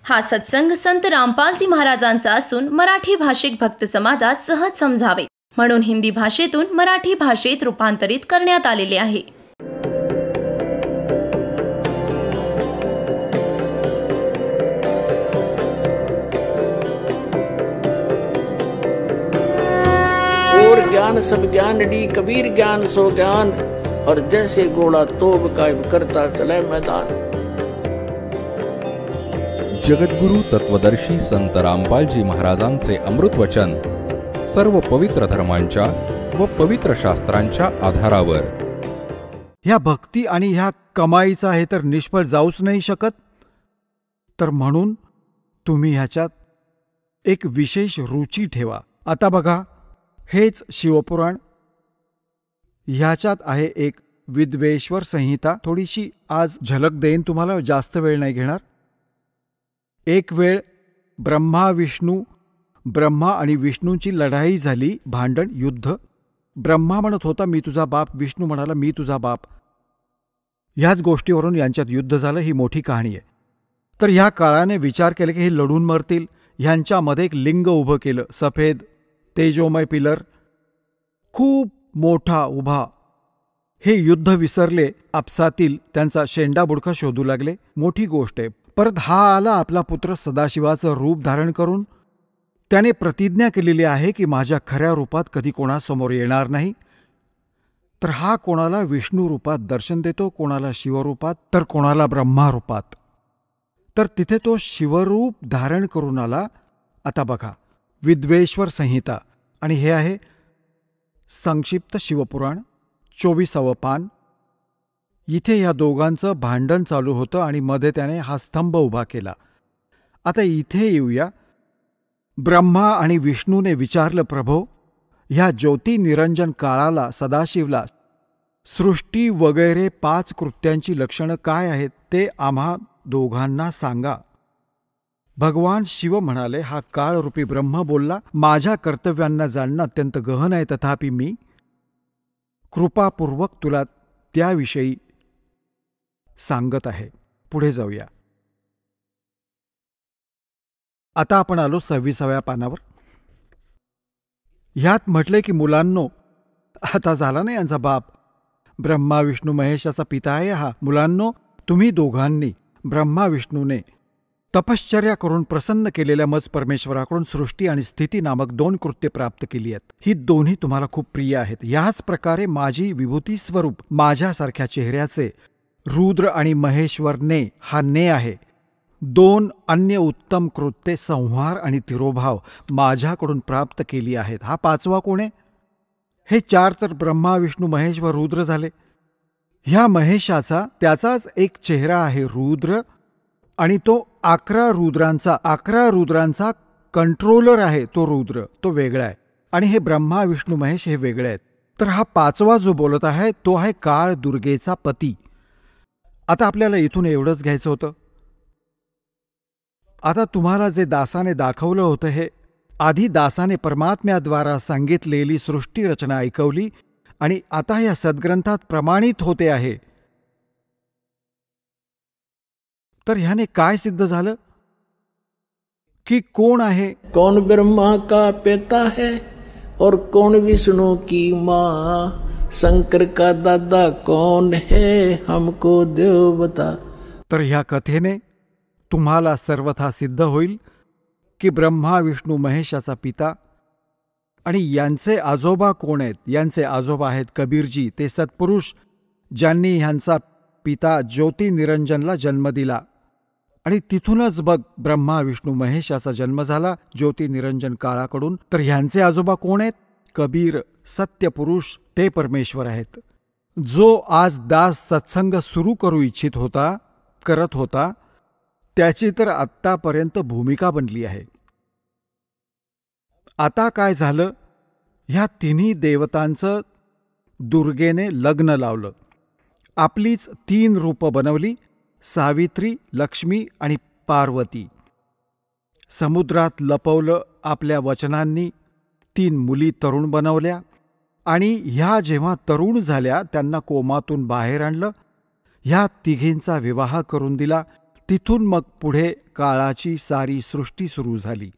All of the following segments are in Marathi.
हा सत्संग संत रामपालजी महाराजांचा असून मराठी भाषिक भक्त समाजास सहज समजावे म्हणून हिंदी भाषेतून मराठी भाषेत रूपांतरित करण्यात आलेले आहे. और ज्ञान सब ज्ञान डी कबीर ज्ञान सो ज्ञान और जैसे घोड़ा तोब कायम करता चले मैदान. जगद्गुरु तत्वदर्शी संत रामपालजी महाराजांचे अमृत वचन सर्व पवित्र धर्मांच्या व पवित्र शास्त्रांच्या आधारावर. ह्या भक्ती आणि ह्या कमाईचा हे तर निष्फळ जाऊच नाही शकत. तर म्हणून तुम्ही ह्याच्यात एक विशेष रुची ठेवा. आता बघा, हेच शिवपुराण. ह्याच्यात आहे एक विद्वेश्वर संहिता. थोडीशी आज झलक देईन तुम्हाला, जास्त वेळ नाही घेणार. एक वेळ ब्रह्मा आणि विष्णूंची लढाई झाली, भांडण, युद्ध. ब्रह्मा म्हणत होता मी तुझा बाप, विष्णू म्हणाला मी तुझा बाप. ह्याच गोष्टीवरून यांच्यात युद्ध झालं. ही मोठी कहाणी आहे. तर ह्या काळाने विचार केला की हे लढून मरतील. ह्यांच्यामध्ये एक लिंग उभं केलं, सफेद तेजोमय पिलर खूप मोठा उभा. हे युद्ध विसरले, आपसातील त्यांचा शेंडा बुडका शोधू लागले. मोठी गोष्ट आहे. परत हा आला आपला पुत्र सदाशिवाचं रूप धारण करून. त्याने प्रतिज्ञा केलेली आहे की माझ्या खऱ्या रूपात कधी कोणासमोर येणार नाही. तर हा कोणाला विष्णू रूपात दर्शन देतो, कोणाला शिवरूपात, तर कोणाला ब्रह्मा रूपात. तर तिथे तो शिवरूप धारण करून आला. आता बघा, विद्वेश्वर संहिता आणि हे आहे संक्षिप्त शिवपुराण, 24वं पान. इथे या दोघांचं भांडण चालू होतं आणि मध्ये त्याने हा स्तंभ उभा केला. आता इथे येऊया. ब्रह्मा आणि विष्णूने विचारलं, प्रभो, ह्या ज्योती निरंजन काळाला, सदाशिवला सृष्टी वगैरे 5 कृत्यांची लक्षणं काय आहेत ते आम्हा दोघांना सांगा. भगवान शिव म्हणाले, हा काळरूपी ब्रह्म बोलला, माझ्या कर्तव्यांना जाणणं अत्यंत गहन आहे, तथापि मी कृपापूर्वक तुला त्याविषयी सांगत आहे. पुढे जाऊया. आता आपण आलो 26व्या पानावर. ह्यात म्हटले की मुलांनो, आता झाला ना यांचा बाप, ब्रह्मा विष्णू महेशाचा पिता आहे हा. मुलांनो, तुम्ही दोघांनी ब्रह्मा विष्णूने तपश्चर्या करून प्रसन्न केलेल्या मज परमेश्वराकडून सृष्टी आणि स्थिती नामक 2 कृत्ये प्राप्त केली आहेत. ही दोन्ही तुम्हाला खूप प्रिय आहेत. याच प्रकारे माझी विभूती स्वरूप माझ्यासारख्या चेहऱ्याचे रुद्र आणि महेश्वरने, हा ने आहे, 2 अन्य उत्तम कृत्ये संहार आणि तिरोभाव माझ्याकडून प्राप्त केली आहेत. हा 5वा कोण आहे? हे 4 तर ब्रह्मा विष्णू महेश व रुद्र झाले. ह्या महेशाचा त्याचाच एक चेहरा आहे रुद्र, आणि तो 11 रुद्रांचा कंट्रोलर आहे. तो रुद्र, तो वेगळा आहे. आणि हे ब्रह्मा विष्णू महेश हे वेगळे आहेत. तर हा 5वा जो बोलत आहे तो आहे काळ दुर्गेचा पती. आता आपल्याला इथून एवढंच घ्यायचं होतं. आता तुम्हाला जे दासाने दाखवलं होतं, हे आधी दासाने परमात्म्याद्वारा सांगितलेली सृष्टी रचना ऐकवली आणि आता या सद्ग्रंथात प्रमाणित होते आहे. तर ह्याने काय सिद्ध झालं की कोण आहे? कौन ब्रह्मा का पिता है और कौन विष्णु की माँ, शंकर का दादा कौन है, हमको देव बता. तर ह्या कथेने तुम्हाला सर्वथा सिद्ध होईल की ब्रह्मा विष्णू महेशाचा पिता आणि यांचे आजोबा कोण आहेत. यांचे आजोबा आहेत कबीरजी, ते सत्पुरुष ज्यांनी ह्यांचा पिता ज्योती निरंजनला जन्म दिला. आणि तिथूनच बघ ब्रह्मा विष्णू महेशाचा जन्म झाला ज्योती निरंजन काळाकडून. तर ह्यांचे आजोबा कोण आहेत? कबीर, सत्यपुरुष, ते परमेश्वर आहेत. जो आज दास सत्संग सुरू करू इच्छित होता, करत होता, त्याची तर आत्तापर्यंत भूमिका बनली आहे. आता काय झालं? ह्या तिन्ही देवतांचं दुर्गेने लग्न लावलं. आपलीच 3 रूपं बनवली, सावित्री, लक्ष्मी आणि पार्वती. समुद्रात लपवलं आपल्या वचनांनी. 3 मुली तरुण बनवल्या आणि ह्या जेव्हा तरुण झाल्या त्यांना कोमातून बाहेर आणलं. ह्या तिघींचा विवाह करून दिला. तिथून मग पुढे काळाची सारी सृष्टी सुरू झाली.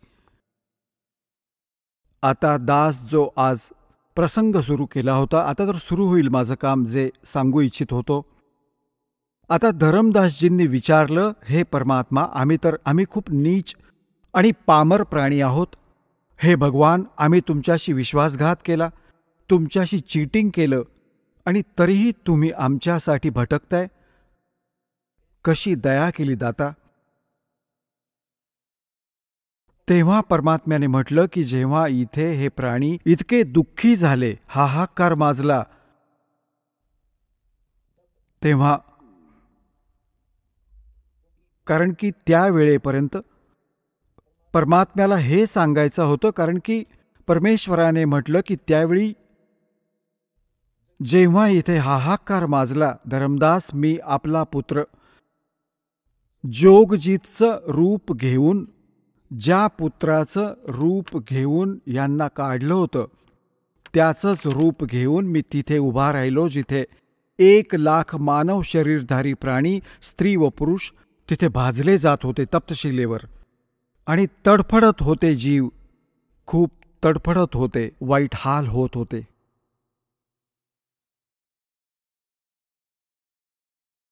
आता दास जो आज प्रसंग सुरू केला होता, आता तर सुरू होईल माझं काम जे सांगू इच्छित होतो. आता धरमदासजींनी विचारलं, हे परमात्मा, आम्ही खूप नीच आणि पामर प्राणी आहोत. हे भगवान, आम्ही तुमच्याशी विश्वासघात केला, तुमच्याशी चीटिंग केलं, आणि तरीही तुम्ही आमच्यासाठी भटकताय. कशी दया केली दाता. तेव्हा परमात्म्याने म्हटलं की जेव्हा इथे हे प्राणी इतके दुःखी झाले, हाहाकार माजला, तेव्हा कारण की त्या वेळेपर्यंत परमात्म्याला हे सांगायचं होतं, कारण की परमेश्वराने म्हटलं की त्यावेळी जेव्हा इथे हाहाकार माजला, धर्मदास, मी आपला पुत्र जोगजीतचं रूप घेऊन, ज्या पुत्राचं रूप घेऊन यांना काढलं होतं, त्याचंच रूप घेऊन मी तिथे उभा राहिलो जिथे 1,00,000 मानव शरीरधारी प्राणी, स्त्री व पुरुष तिथे भाजले जात होते तप्तशिलेवर, आणि तडफडत होते जीव, खूप तडफडत होते, वाईट हाल होत होते.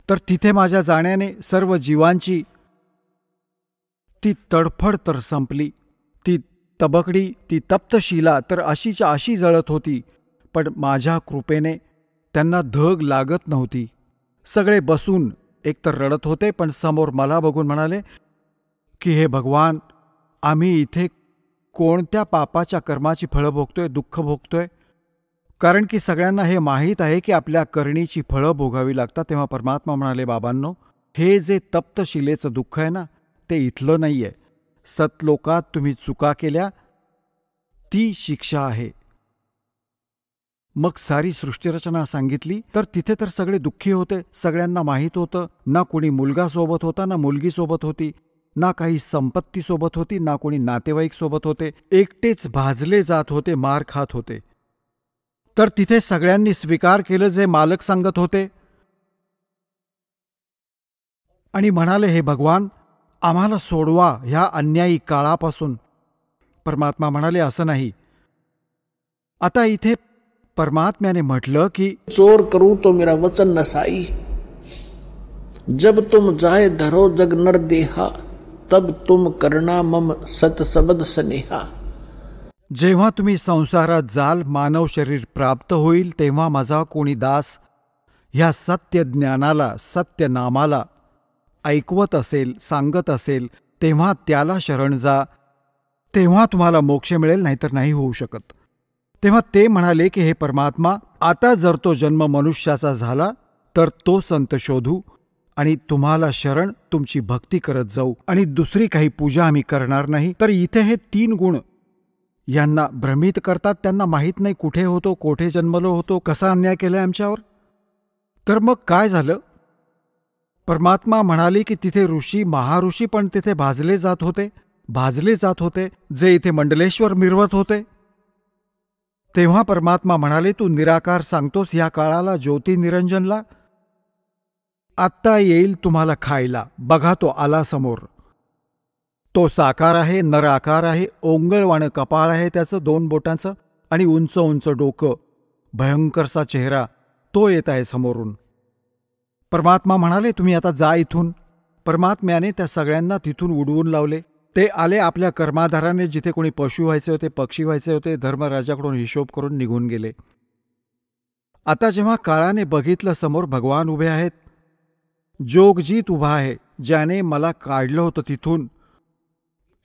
तर तिथे माझ्या जाण्याने सर्व जीवांची ती तडफड तर संपली. ती तबकडी, ती तप्तशिला तर अशीच्या अशी जळत होती, पण माझ्या कृपेने त्यांना धग लागत नव्हती. सगळे बसून एकतर रडत होते, पण समोर मला बघून म्हणाले की हे भगवान, आम्ही इथे कोणत्या पापाच्या कर्माची फळं भोगतोय, दुःख भोगतोय. कारण की सगळ्यांना हे माहीत आहे की आपल्या करणीची फळं भोगावी लागतात. तेव्हा परमात्मा म्हणाले, बाबांनो, हे जे तप्तशिलेचं दुःख आहे ना, ते इथलं नाही आहे. सतलोकात तुम्ही चुका केल्या, ती शिक्षा आहे. मग सारी सृष्टीरचना सांगितली, तर तिथे तर सगळे दुःखी होते. सगळ्यांना माहीत होतं, ना कोणी मुलगा सोबत होता, ना मुलगी सोबत होती, ना काही संपत्ती सोबत होती, ना कोणी नातेवाईक सोबत होते. एकटेच भाजले जात होते, मार खात होते. तर तिथे सगळ्यांनी स्वीकार केलं जे मालक सांगत होते, आणि म्हणाले, हे भगवान, आम्हाला सोडवा ह्या अन्यायी काळापासून. परमात्मा म्हणाले, असं नाही. आता इथे परमात्म्याने म्हटलं की चोर करूं तो मेरा वचन नसाई, जब तुम जाए धरो जग नर देहा, तब तुम करना मम सत सबद स्नेहा. जेव्हा तुम्ही संसारात जाल, मानव शरीर प्राप्त होईल, तेव्हा माझा कोणी दास ह्या सत्य ज्ञानाला, सत्य नामाला ऐकवत असेल, सांगत असेल, तेव्हा त्याला शरण जा, तेव्हा तुम्हाला मोक्ष मिळेल, नाहीतर नाही होऊ शकत. तेव्हा ते म्हणाले की हे परमात्मा, आता जर तो जन्म मनुष्याचा झाला तर तो संत शोधू आणि तुम्हाला शरण, तुमची भक्ती करत जाऊ, आणि दुसरी काही पूजा आम्ही करणार नाही. तर इथे हे 3 गुण यांना भ्रमित करतात. त्यांना माहीत नाही कुठे होतो, कोठे जन्मलो होतो, कसा अन्याय केलाय आमच्यावर. तर मग काय झालं? परमात्मा म्हणाले की तिथे ऋषी, महाऋषी पण तिथे भाजले जात होते, जे इथे मंडलेश्वर मिरवत होते. तेव्हा परमात्मा म्हणाले, तू निराकार सांगतोस या काळाला, ज्योती निरंजनला, आत्ता येईल तुम्हाला खायला. बघा, तो आला समोर. तो साकार आहे, नराकार आहे, ओंगळवाणं कपाळ आहे त्याचं 2 बोटांचं, आणि उंच उंच डोकं, भयंकरसा चेहरा, तो येत आहे समोरून. परमात्मा म्हणाले, तुम्ही आता जा इथून. परमात्म्याने त्या सगळ्यांना तिथून उडवून लावले. ते आले आपल्या कर्माधाराने, जिथे कोणी पशु व्हायचे होते, पक्षी व्हायचे होते, धर्मराजाकडून हिशोब करून निघून गेले. आता जेव्हा काळाने बघितलं, समोर भगवान उभे आहेत, जोगजीत उभा आहे, ज्याने मला काढलं होतं तिथून.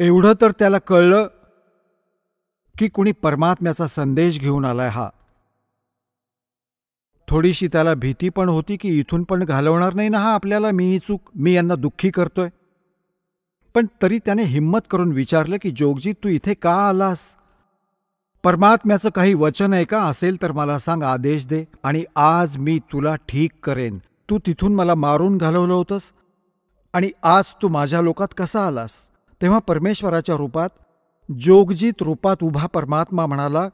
एवढं तर त्याला कळलं की कुणी परमात्म्याचा संदेश घेऊन आलाय हा. थोडीशी त्याला भीती पण होती की इथून पण घालवणार नाही ना हा आपल्याला, मी यांना दुःखी करतोय. पण तरी त्याने हिम्मत करून विचारलं की जोगजीत, तू इथे का आलास? परमात्म्याचं काही वचन आहे का? असेल तर मला सांग, आदेश दे, आणि आज मी तुला ठीक करेन. तू तिथून मला मारून घालवलं होतंस, आणि आज तू माझ्या लोकात कसा आलास? तेव्हा परमेश्वराच्या रूपात, जोगजीत रूपात उभा परमात्मा म्हणाला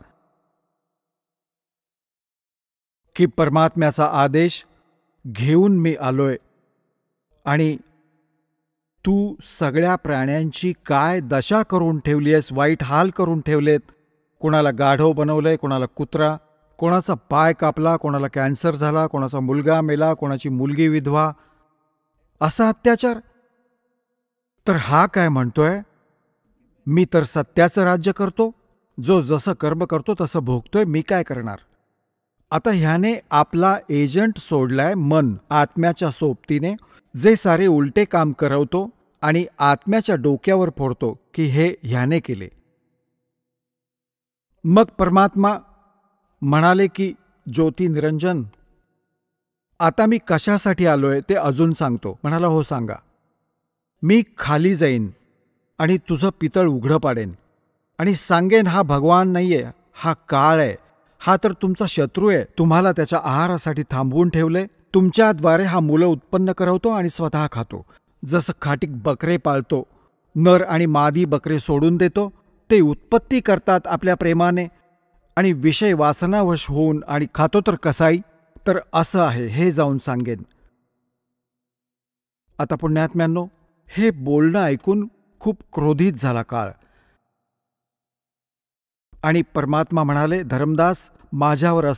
की परमात्म्याचा आदेश घेऊन मी आलोय, आणि तू सगळ्या प्राण्यांची काय दशा करून ठेवली आहेस, वाईट हाल करून ठेवलेत. कोणाला गाढव बनवलंय, कोणाला कुत्रा, कोणाचा पाय कापला, कोणाला कॅन्सर झाला, कोणाचा मुलगा मेला, कोणाची मुलगी विधवा, असा अत्याचार. तर हा काय म्हणतोय, मी तर सत्याचं राज्य करतो, जो जसं कर्म करतो तसं भोगतोय, मी काय करणार. आता ह्याने आपला एजंट सोडलाय, मन, आत्म्याच्या सोबतीने, जे सारे उलटे काम करवतो आणि आत्म्याच्या डोक्यावर फोडतो की हे ह्याने केले. मग परमात्मा म्हणाले की ज्योती निरंजन, आता मी कशासाठी आलोय ते अजून सांगतो. म्हणाला, हो सांगा. मी खाली जाईन आणि तुझं पितळ उघडं पाडेन आणि सांगेन हा भगवान नाहीये, हा काळ आहे, हा तर तुमचा शत्रू आहे, तुम्हाला त्याच्या आहारासाठी थांबवून ठेवले, तुमच्याद्वारे हा मुलं उत्पन्न करवतो आणि स्वतः खातो. जसं खाटीक बकरे पाळतो, नर आणि मादी बकरे सोडून देतो, ते उत्पत्ती करतात आपल्या प्रेमाने आणि विषय वासनावश होऊन आणि खातो तर कसाई. तर असं आहे, हे जाऊन सांगेन. आता पुण्यात्म्यांनो, हे बोलणं ऐकून खूप क्रोधित झाला काळ आणि परमात्मा म्हणाले, धर्मदास, माझ्यावर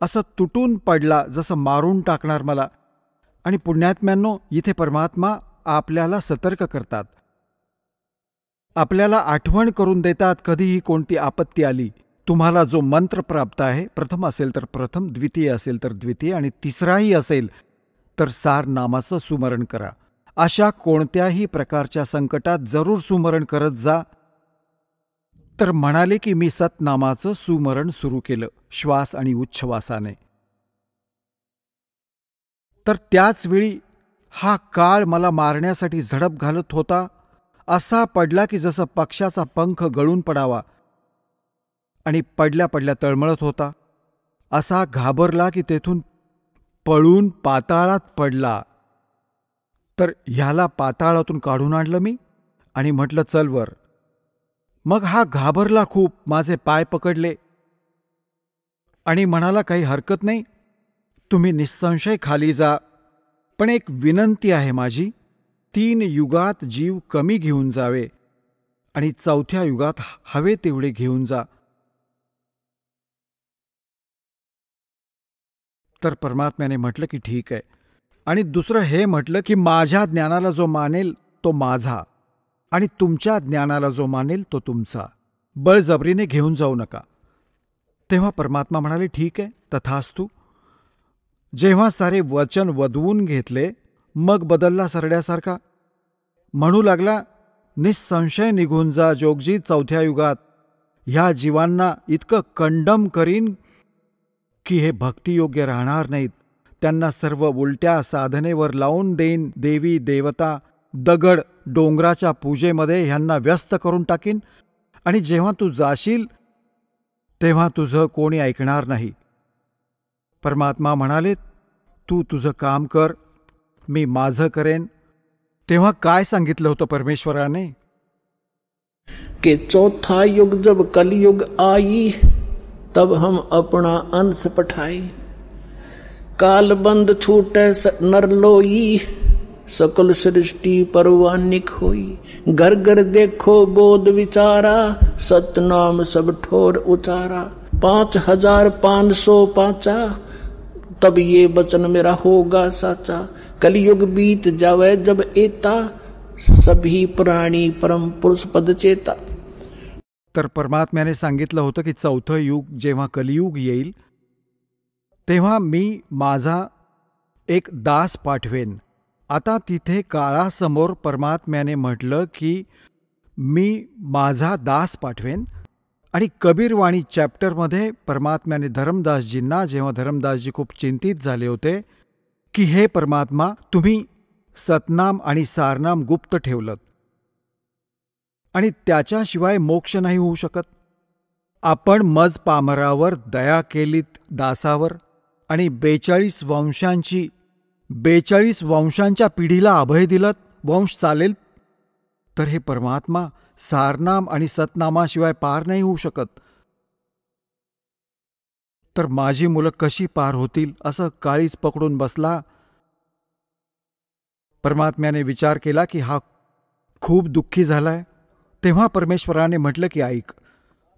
असं तुटून पडला जसं मारून टाकणार मला. आणि पुण्यात्म्यांनो, इथे परमात्मा आपल्याला सतर्क करतात, आपल्याला आठवण करून देतात कधीही कोणती आपत्ती आली. तुम्हाला जो मंत्र प्राप्त आहे, प्रथम असेल तर प्रथम, द्वितीय असेल तर द्वितीय आणि तिसराही असेल तर सार नामाचं सुमरण करा. अशा कोणत्याही प्रकारच्या संकटात जरूर सुमरण करत जा. तर म्हणाले की मी सतनामाचं सुमरण सुरू केलं, श्वास आणि उच्छ्वासाने. तर त्याच वेळी हा काळ मला मारण्यासाठी झडप घालत होता, असा पडला की जसं पक्षाचा पंख गळून पडावा आणि पडल्या पडल्या तळमळत होता. असा घाबरला की तेथून पळून पाताळात पडला. तर ह्याला पाताळातून काढून आणलं मी आणि म्हटलं, चल वर. मग हा घाबरला खूप, माझे पाय पकडले आणि म्हणाला, काही हरकत नाही, तुम्ही निसंशय खाली जा, पण एक विनंती आहे माझी, 3 युगात जीव कमी घेऊन जावे आणि 4थ्या युगात हवे तेवढे घेऊन जा. तर परमात्म्याने म्हटलं की ठीक आहे. आणि दुसरं हे म्हटलं की माझ्या ज्ञानाला जो मानेल तो माझा आणि तुमच्या ज्ञानाला जो मानेल तो तुमचा, बळजबरीने घेऊन जाऊ नका. तेव्हा परमात्मा म्हणाले, ठीक आहे, तथास्तु. जेव्हा सारे वचन वदवून घेतले, मग बदलला सरड्यासारखा. म्हणू लागला, निसंशय निघून जा जोगजी 4थ्या युगात. ह्या जीवांना इतकं कंडम करीन की हे भक्तियोग्य राहणार नाहीत. त्यांना सर्व उलट्या साधनेवर लावून देईन. देवी देवता, दगड, डोंगराच्या पूजेमध्ये ह्यांना व्यस्त करून टाकीन आणि जेव्हा तू जाशील तेव्हा तुझं कोणी ऐकणार नाही. परमात्मा म्हणाले, तू तुझं काम कर, मी माझं करेन. तेव्हा काय सांगितलं होतं परमेश्वराने कि चौथा युग जब कलयुग आई, तब हम अपना अंश पठाई. काल बंद छूटे नर लोई, सकल सृष्टि परवानिक होई. घर घर देखो बोध विचारा, सतनाम सब ठोर उचारा. 5505 तब ये वचन मेरा होगा साचा. कलयुग बीत जावे जब एता, सभी प्राणी परम पुरुष पद चेता. तर परमात्म्याने सांगितलं होतं की 4थं युग जेव्हा कलियुग येईल तेव्हा मी माझा एक दास पाठवेन. आता तिथे काळासमोर परमात्म्याने म्हटलं की मी माझा दास पाठवेन. आणि कबीरवाणी चॅप्टरमध्ये परमात्म्याने धर्मदासजींना, जेव्हा धर्मदासजी खूप चिंतित झाले होते की हे परमात्मा, तुम्ही सतनाम आणि सारनाम गुप्त ठेवलं आणि त्याच्याशिवाय मोक्ष नाही होऊ शकत. आपण मज पामरावर दया केलीत दासावर आणि 42 वंशांच्या पिढीला अभय दिलत. वंश चालेल तर हे परमात्मा सारनाम आणि सतनामाशिवाय पार नाही होऊ शकत. तर माझी मुलं कशी पार होतील, असं काळीच पकडून बसला. परमात्म्याने विचार केला की हा खूप दुःखी झालाय. तेव्हा परमेश्वराने म्हटलं की ऐक,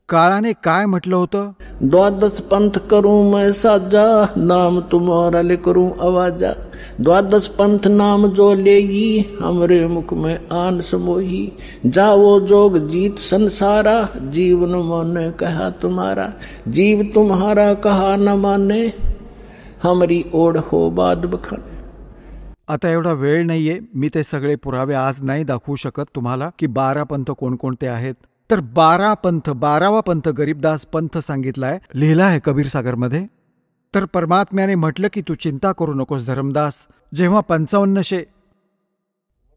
काळाने काय म्हटलं होतं? द्वादश पंथ करूं मैं साजा, नाम तुम्हारा ले करूं आवाजा. द्वादश पंथ नाम जो लेगी, हमरे मुख में आन समोही. जाओ जोग जीत संसारा, जीवन माने कहा तुम्हारा. जीव तुम्हारा कहा न माने, हमारी ओढ हो बाद बखाने. आता एवढा वेळ नाहीये, मी ते सगळे पुरावे आज नाही दाखवू शकत तुम्हाला की 12 पंथ कोणकोणते आहेत. तर 12 पंथ, 12वा पंथ गरीबदास पंथ सांगितलाय, लिहिला आहे कबीर सागरमध्ये. तर परमात्म्याने म्हटलं की तू चिंता करू नकोस धर्मदास. जेव्हा 5500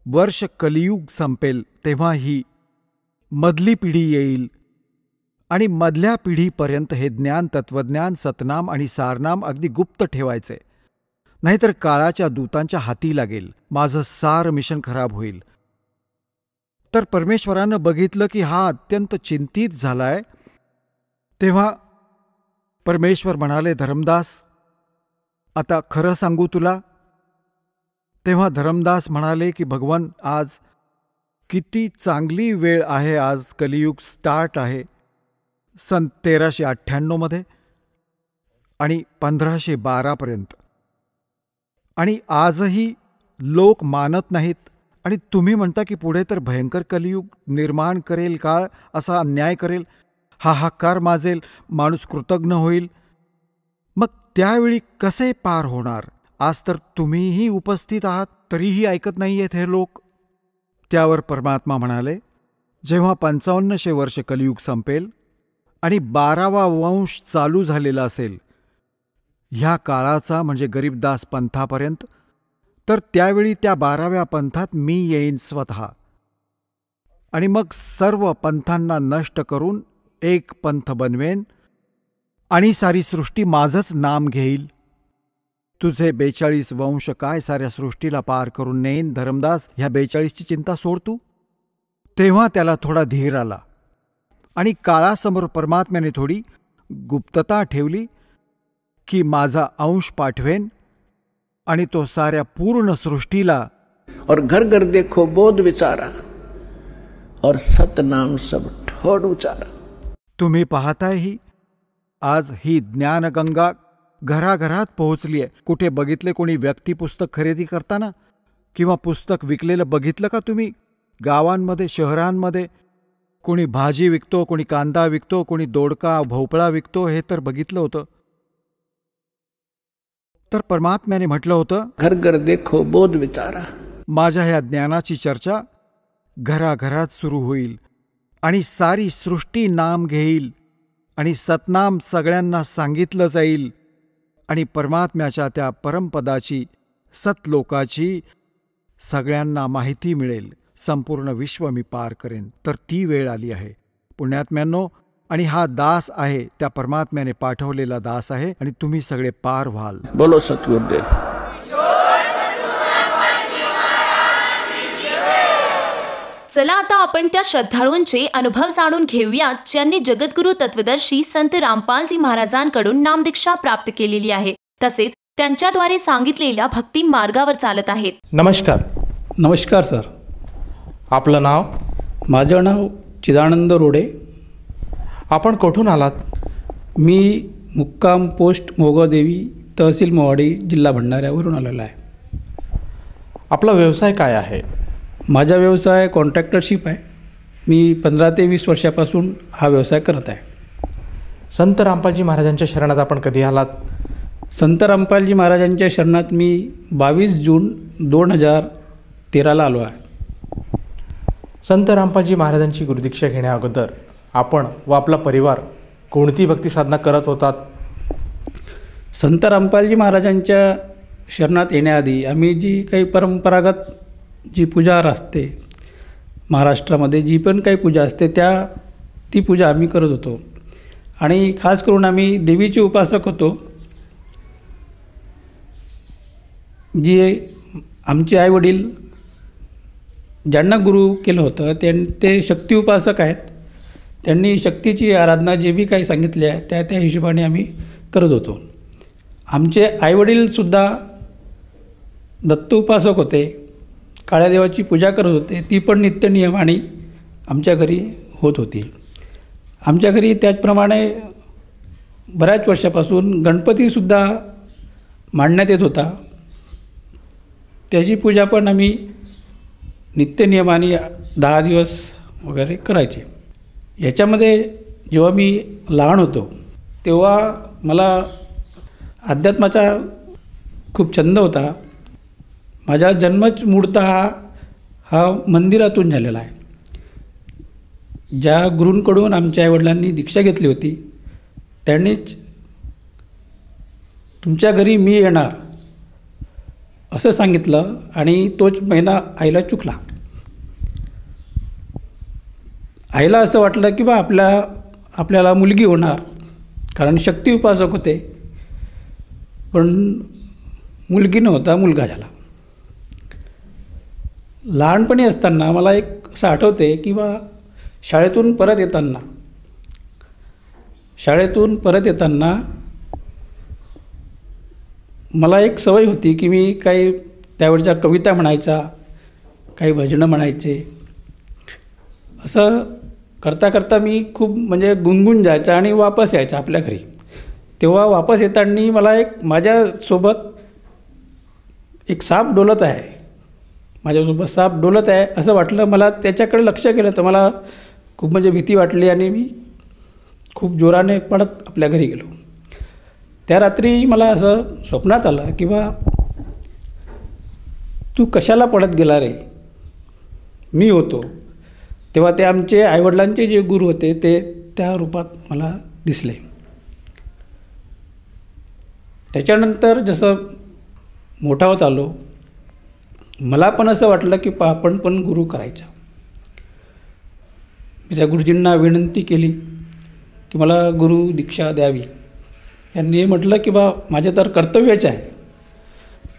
वर्ष कलियुग संपेल तेव्हा ही मधली पिढी येईल आणि मधल्या पिढीपर्यंत हे ज्ञान, तत्वज्ञान, सतनाम आणि सारनाम अगदी गुप्त ठेवायचे, नाहीतर काळाच्या दूतांच्या हाती लागेल. माझं सार मिशन खराब होईल. तर परमेश्वरानं बघितलं की हा अत्यंत चिंतित झालाय. तेव्हा परमेश्वर म्हणाले, धर्मदास आता खरं सांगू तुला? तेव्हा धर्मदास म्हणाले की भगवान, आज किती चांगली वेळ आहे. आज कलियुग स्टार्ट आहे सन 1398 आणि 1512 आणि आजही लोक मानत नाहीत. आणि तुम्ही म्हणता की पुढे तर भयंकर कलियुग निर्माण करेल, काळ असा अन्याय करेल, हाहाकार माजेल, माणूस कृतज्ञ होईल. मग त्यावेळी कसे पार होणार? आज तर तुम्हीही उपस्थित आहात, तरीही ऐकत नाहीयेत हे लोक. त्यावर परमात्मा म्हणाले, जेव्हा 5500 वर्ष कलियुग संपेल आणि 12वा वंश चालू झालेला असेल ह्या काळाचा, म्हणजे गरीबदास पंथापर्यंत, तर त्यावेळी त्या 12व्या पंथात मी येईन स्वतः आणि मग सर्व पंथांना नष्ट करून एक पंथ बनवेन आणि सारी सृष्टी माझंच नाम घेईल. तुझे 42 वंश काय साऱ्या सृष्टीला पार करून नेईन धर्मदास, ह्या 42ची चिंता सोड तू. तेव्हा त्याला थोडा धीर आला आणि काळासमोर परमात्म्याने थोडी गुप्तता ठेवली की माझा अंश पाठवेन आणि तो साऱ्या पूर्ण सृष्टीला. और घर घर देखो बोध विचारा, और सतनाम सब ठोड उचारा. तुम्ही पाहताय आज ही ज्ञानगंगा घराघरात पोहोचली आहे. कुठे बघितले कोणी व्यक्ती पुस्तक खरेदी करताना किंवा पुस्तक विकलेलं बघितलं का तुम्ही? गावांमध्ये, शहरांमध्ये कोणी भाजी विकतो, कोणी कांदा विकतो, कोणी दोडका भोपळा विकतो, हे तर बघितलं होतं. तर परमात्म्याने म्हटलं होतं, घर घर देखो बोध विचारा. माझ्या ह्या ज्ञानाची चर्चा घराघरात सुरू होईल आणि सारी सृष्टी नाम घेईल आणि सतनाम सगळ्यांना सांगितलं जाईल आणि परमात्म्याच्या त्या परमपदाची, सतलोकाची सगळ्यांना माहिती मिळेल. संपूर्ण विश्व मी पार करेन. तर ती वेळ आली आहे पुण्यात्म्यांनो. आणि हा दास आहे, त्या परमात्म्याने पाठवलेला दास आहे आणि तुम्ही सगळे पार व्हाल. बोलो सतगुरुदेव. चला आता आपण त्या श्रद्धाळूंचे अनुभव जाणून घेऊया ज्यांनी जगद्गुरु तत्वदर्शी संत रामपालजी महाराजांकडून नामदीक्षा प्राप्त केलेली आहे, तसेच त्यांच्याद्वारे सांगितलेल्या भक्ती मार्गावर चालत आहेत. नमस्कार सर. आपलं नाव? माझं नाव चिदानंद रोडे. आपण कुठून आलात? मी मुक्काम पोस्ट मोगदेवी, तहसील मोवाडी, जिल्हा भंडाऱ्यावरून आलेला आहे. आपला व्यवसाय काय आहे? माझा व्यवसाय कॉन्ट्रॅक्टरशिप आहे. मी 15 ते 20 वर्षापासून हा व्यवसाय करत आहे. संत रामपालजी महाराजांच्या शरणात आपण कधी आलात? संत रामपालजी महाराजांच्या शरणात मी 22 जून 2013ला आलो आहे. संत रामपालजी महाराजांची गुरुदीक्षा घेण्या अगोदर आपण व आपला परिवार कोणती भक्ती साधना करत होतात? संत रामपालजी महाराजांच्या शरणात येण्याआधी आम्ही जी काही परंपरागत जी पूजा असते महाराष्ट्रामध्ये, जी पण काही पूजा असते ती पूजा आम्ही करत होतो. आणि खास करून आम्ही देवीचे उपासक होतो. जे आमचे आईवडील ज्यांना गुरु केलं होतं ते शक्ती उपासक आहेत. त्यांनी शक्तीची आराधना जे बी काही सांगितले आहे त्या हिशोबाने आम्ही करत होतो. आमचे आईवडीलसुद्धा दत्त उपासक होते. काळ्या देवाची पूजा करत होते, ती पण नित्यनियमाने आमच्या घरी होत होती. आमच्या घरी त्याचप्रमाणे बऱ्याच वर्षापासून गणपतीसुद्धा मांडण्यात येत होता. त्याची पूजा पण आम्ही नित्यनियमाने 10 दिवस वगैरे करायचे. याच्यामध्ये जेव्हा मी लहान होतो तेव्हा मला अध्यात्माचा खूप छंद होता. माझा जन्मच मूळतः हा मंदिरातून झालेला आहे. ज्या गुरूंकडून आमच्या आईवडिलांनी दीक्षा घेतली होती त्यांनीच तुमच्या घरी मी येणार असं सांगितलं आणि तोच महिना आईला चुकला. आईला असं वाटलं की आपल्याला मुलगी होणार, कारण शक्ती उपासक होते, पण मुलगी नव्हता, मुलगा झाला. लहानपणी असताना मला एक असं आठवते की शाळेतून परत येताना मला एक सवय होती की मी काही त्यावेळच्या कविता म्हणायचा, काही भजनं म्हणायचे. असं करता करता मी खूप म्हणजे गुणगुण जायचा आणि वापस यायचा आपल्या घरी. तेव्हा वापस येताना मला माझ्यासोबत एक साप डोलत आहे, असं वाटलं. मला त्याच्याकडे लक्ष केलं तर मला खूप म्हणजे भीती वाटली आणि मी खूप जोराने पडत आपल्या घरी गेलो. त्या रात्री मला असं स्वप्नात आलं की तू कशाला पडत गेला रे. मी होतो तेव्हा ते आमचे आईवडिलांचे जे गुरु होते ते त्या रूपात मला दिसले. त्याच्यानंतर जसं मोठा होत आलो मला पण असं वाटलं की आपण पण गुरु करायचा. मी त्या गुरुजींना विनंती केली की मला गुरु दीक्षा द्यावी. त्यांनी म्हटलं की माझे तर कर्तव्यच आहे,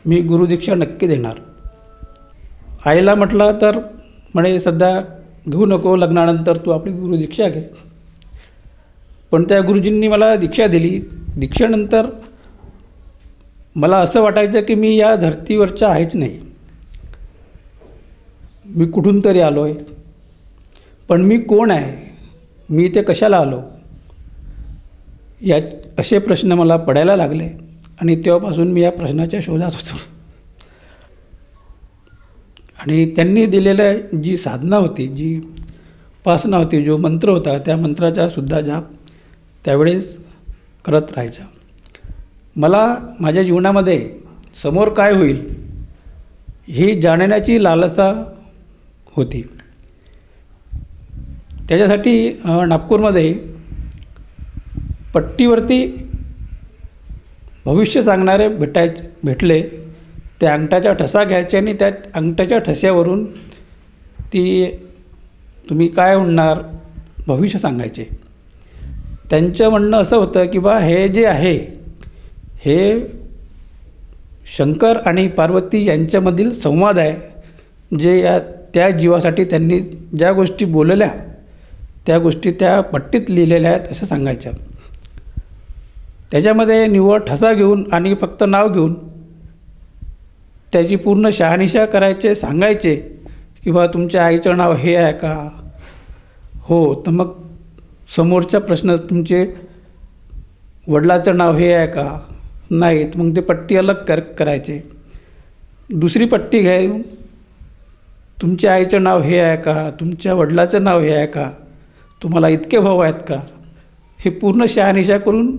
मी गुरुदीक्षा नक्की देणार. आईला म्हटलं तर म्हणे सध्या घेऊ नको, लग्नानंतर तू आपली गुरुदीक्षा घे. पण त्या गुरुजींनी मला दीक्षा दिली. दीक्षेनंतर मला असं वाटायचं की मी या धर्तीवरचा आहेच नाही, मी कुठून तरी आलो आहे. पण मी कोण आहे, मी इथे कशाला आलो, असे प्रश्न मला पडायला लागले आणि तेव्हापासून मी या प्रश्नाच्या शोधात होतो. आणि त्यांनी दिलेल्या जी साधना होती, जी उपासना होती, जो मंत्र होता, त्या मंत्राचा सुद्धा जाप त्यावेळेस करत राहायचा. मला माझ्या जीवनामध्ये समोर काय होईल ही जाणण्याची लालसा होती. त्याच्यासाठी नागपूरमध्ये पट्टीवरती भविष्य सांगणारे भेटले. ते अंगठाचा ठसा घ्यायचे आणि त्या अंगठाच्या ठस्यावरून तुम्ही काय होणार भविष्य सांगायचे. त्यांचं म्हणणं असं होतं की हे जे आहे हे शंकर आणि पार्वती यांच्यामधील संवाद आहे, जे त्या जीवासाठी त्यांनी ज्या गोष्टी बोलल्या त्या गोष्टी त्या पट्टीत लिहिलेल्या आहेत असं सांगायच्या. त्याच्यामध्ये निव्वळ ठसा घेऊन आणि फक्त नाव घेऊन त्याची पूर्ण शहानिशा करायचे, सांगायचे की तुमच्या आईचं नाव हे आहे का, हो, तर मग समोरचा प्रश्न तुमचे वडिलाचं नाव हे आहे का, नाही, तर मग ते पट्टी अलग करायचे. दुसरी पट्टी घेऊन तुमच्या आईचं नाव हे आहे का, तुमच्या वडिलाचं नाव हे आहे का, तुम्हाला इतके भाऊ आहेत का, हे पूर्ण शहानिशा करून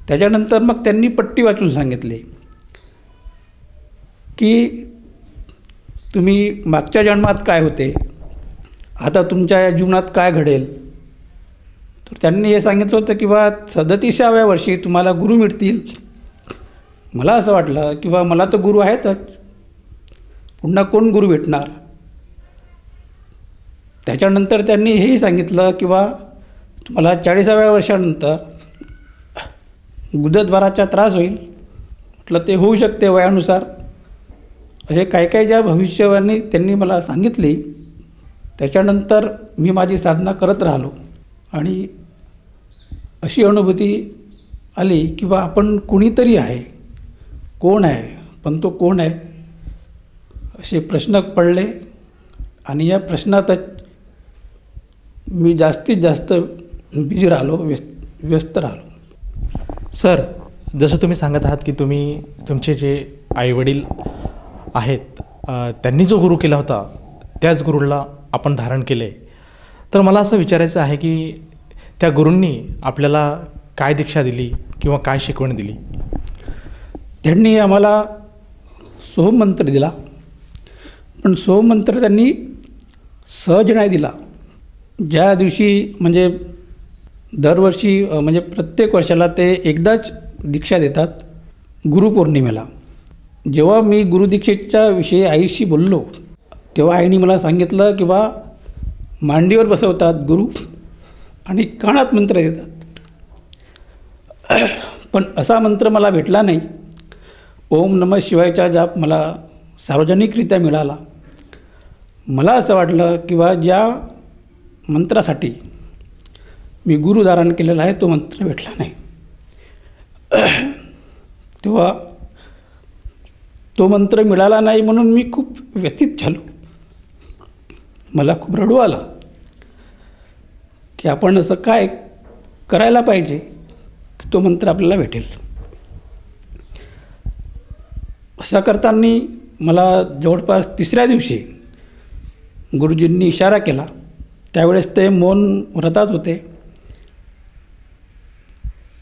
त्याच्यानंतर मग त्यांनी पट्टी वाचून सांगितली की तुम्ही मागच्या जन्मात काय होते, आता तुमच्या या जीवनात काय घडेल. तर त्यांनी हे सांगितलं होतं की 37व्या वर्षी तुम्हाला गुरु मिळतील. मला असं वाटलं की मला तर गुरु आहेतच, पुन्हा कोण गुरु भेटणार. त्याच्यानंतर त्यांनी हेही सांगितलं की तुम्हाला 40व्या वर्षानंतर गुदद्वाराचा त्रास होईल. म्हटलं ते होऊ शकते वयानुसार. असे काही काही ज्या भविष्यवाणी त्यांनी मला सांगितली. त्याच्यानंतर मी माझी साधना करत राहिलो आणि अशी अनुभूती आली की आपण कुणीतरी आहे. कोण आहे, पण तो कोण आहे असे प्रश्न पडले आणि या प्रश्नातच मी जास्तीत जास्त बिझी राहिलो, व्यस्त राहिलो. सर, जसं तुम्ही सांगत आहात की तुम्ही तुमचे जे आईवडील आहेत त्यांनी जो गुरु केला होता त्याच गुरुला आपण धारण केले. तर मला असं विचारायचं आहे की त्या गुरूंनी आपल्याला काय दीक्षा दिली किंवा काय शिकवण दिली? त्यांनी आम्हाला सोहमंत्र दिला, पण सोहमंत्र त्यांनी सहज नाही दिला. ज्या दिवशी म्हणजे दरवर्षी म्हणजे प्रत्येक वर्षाला ते एकदाच दीक्षा देतात, गुरुपौर्णिमेला. जेव्हा मी गुरुदीक्षेच्या विषयी आईशी बोललो तेव्हा आईने मला सांगितलं की बा मांडीवर बसवतात गुरु आणि कानात मंत्र देतात. पण असा मंत्र मला भेटला नाही. ओम नमः शिवायचा जाप मला सार्वजनिकरित्या मिळाला. मला असं वाटलं की बा ज्या मंत्रासाठी मी गुरु धारण केलेला आहे तो मंत्र भेटला नाही. तेव्हा तो मंत्र मिळाला नाही म्हणून मी खूप व्यथित झालो. मला खूप रडू आला की आपण असं काय करायला पाहिजे की तो मंत्र आपल्याला भेटेल. असं करताना मला जवळपास 3ऱ्या दिवशी गुरुजींनी इशारा केला. त्यावेळेस ते मौन व्रतात होते.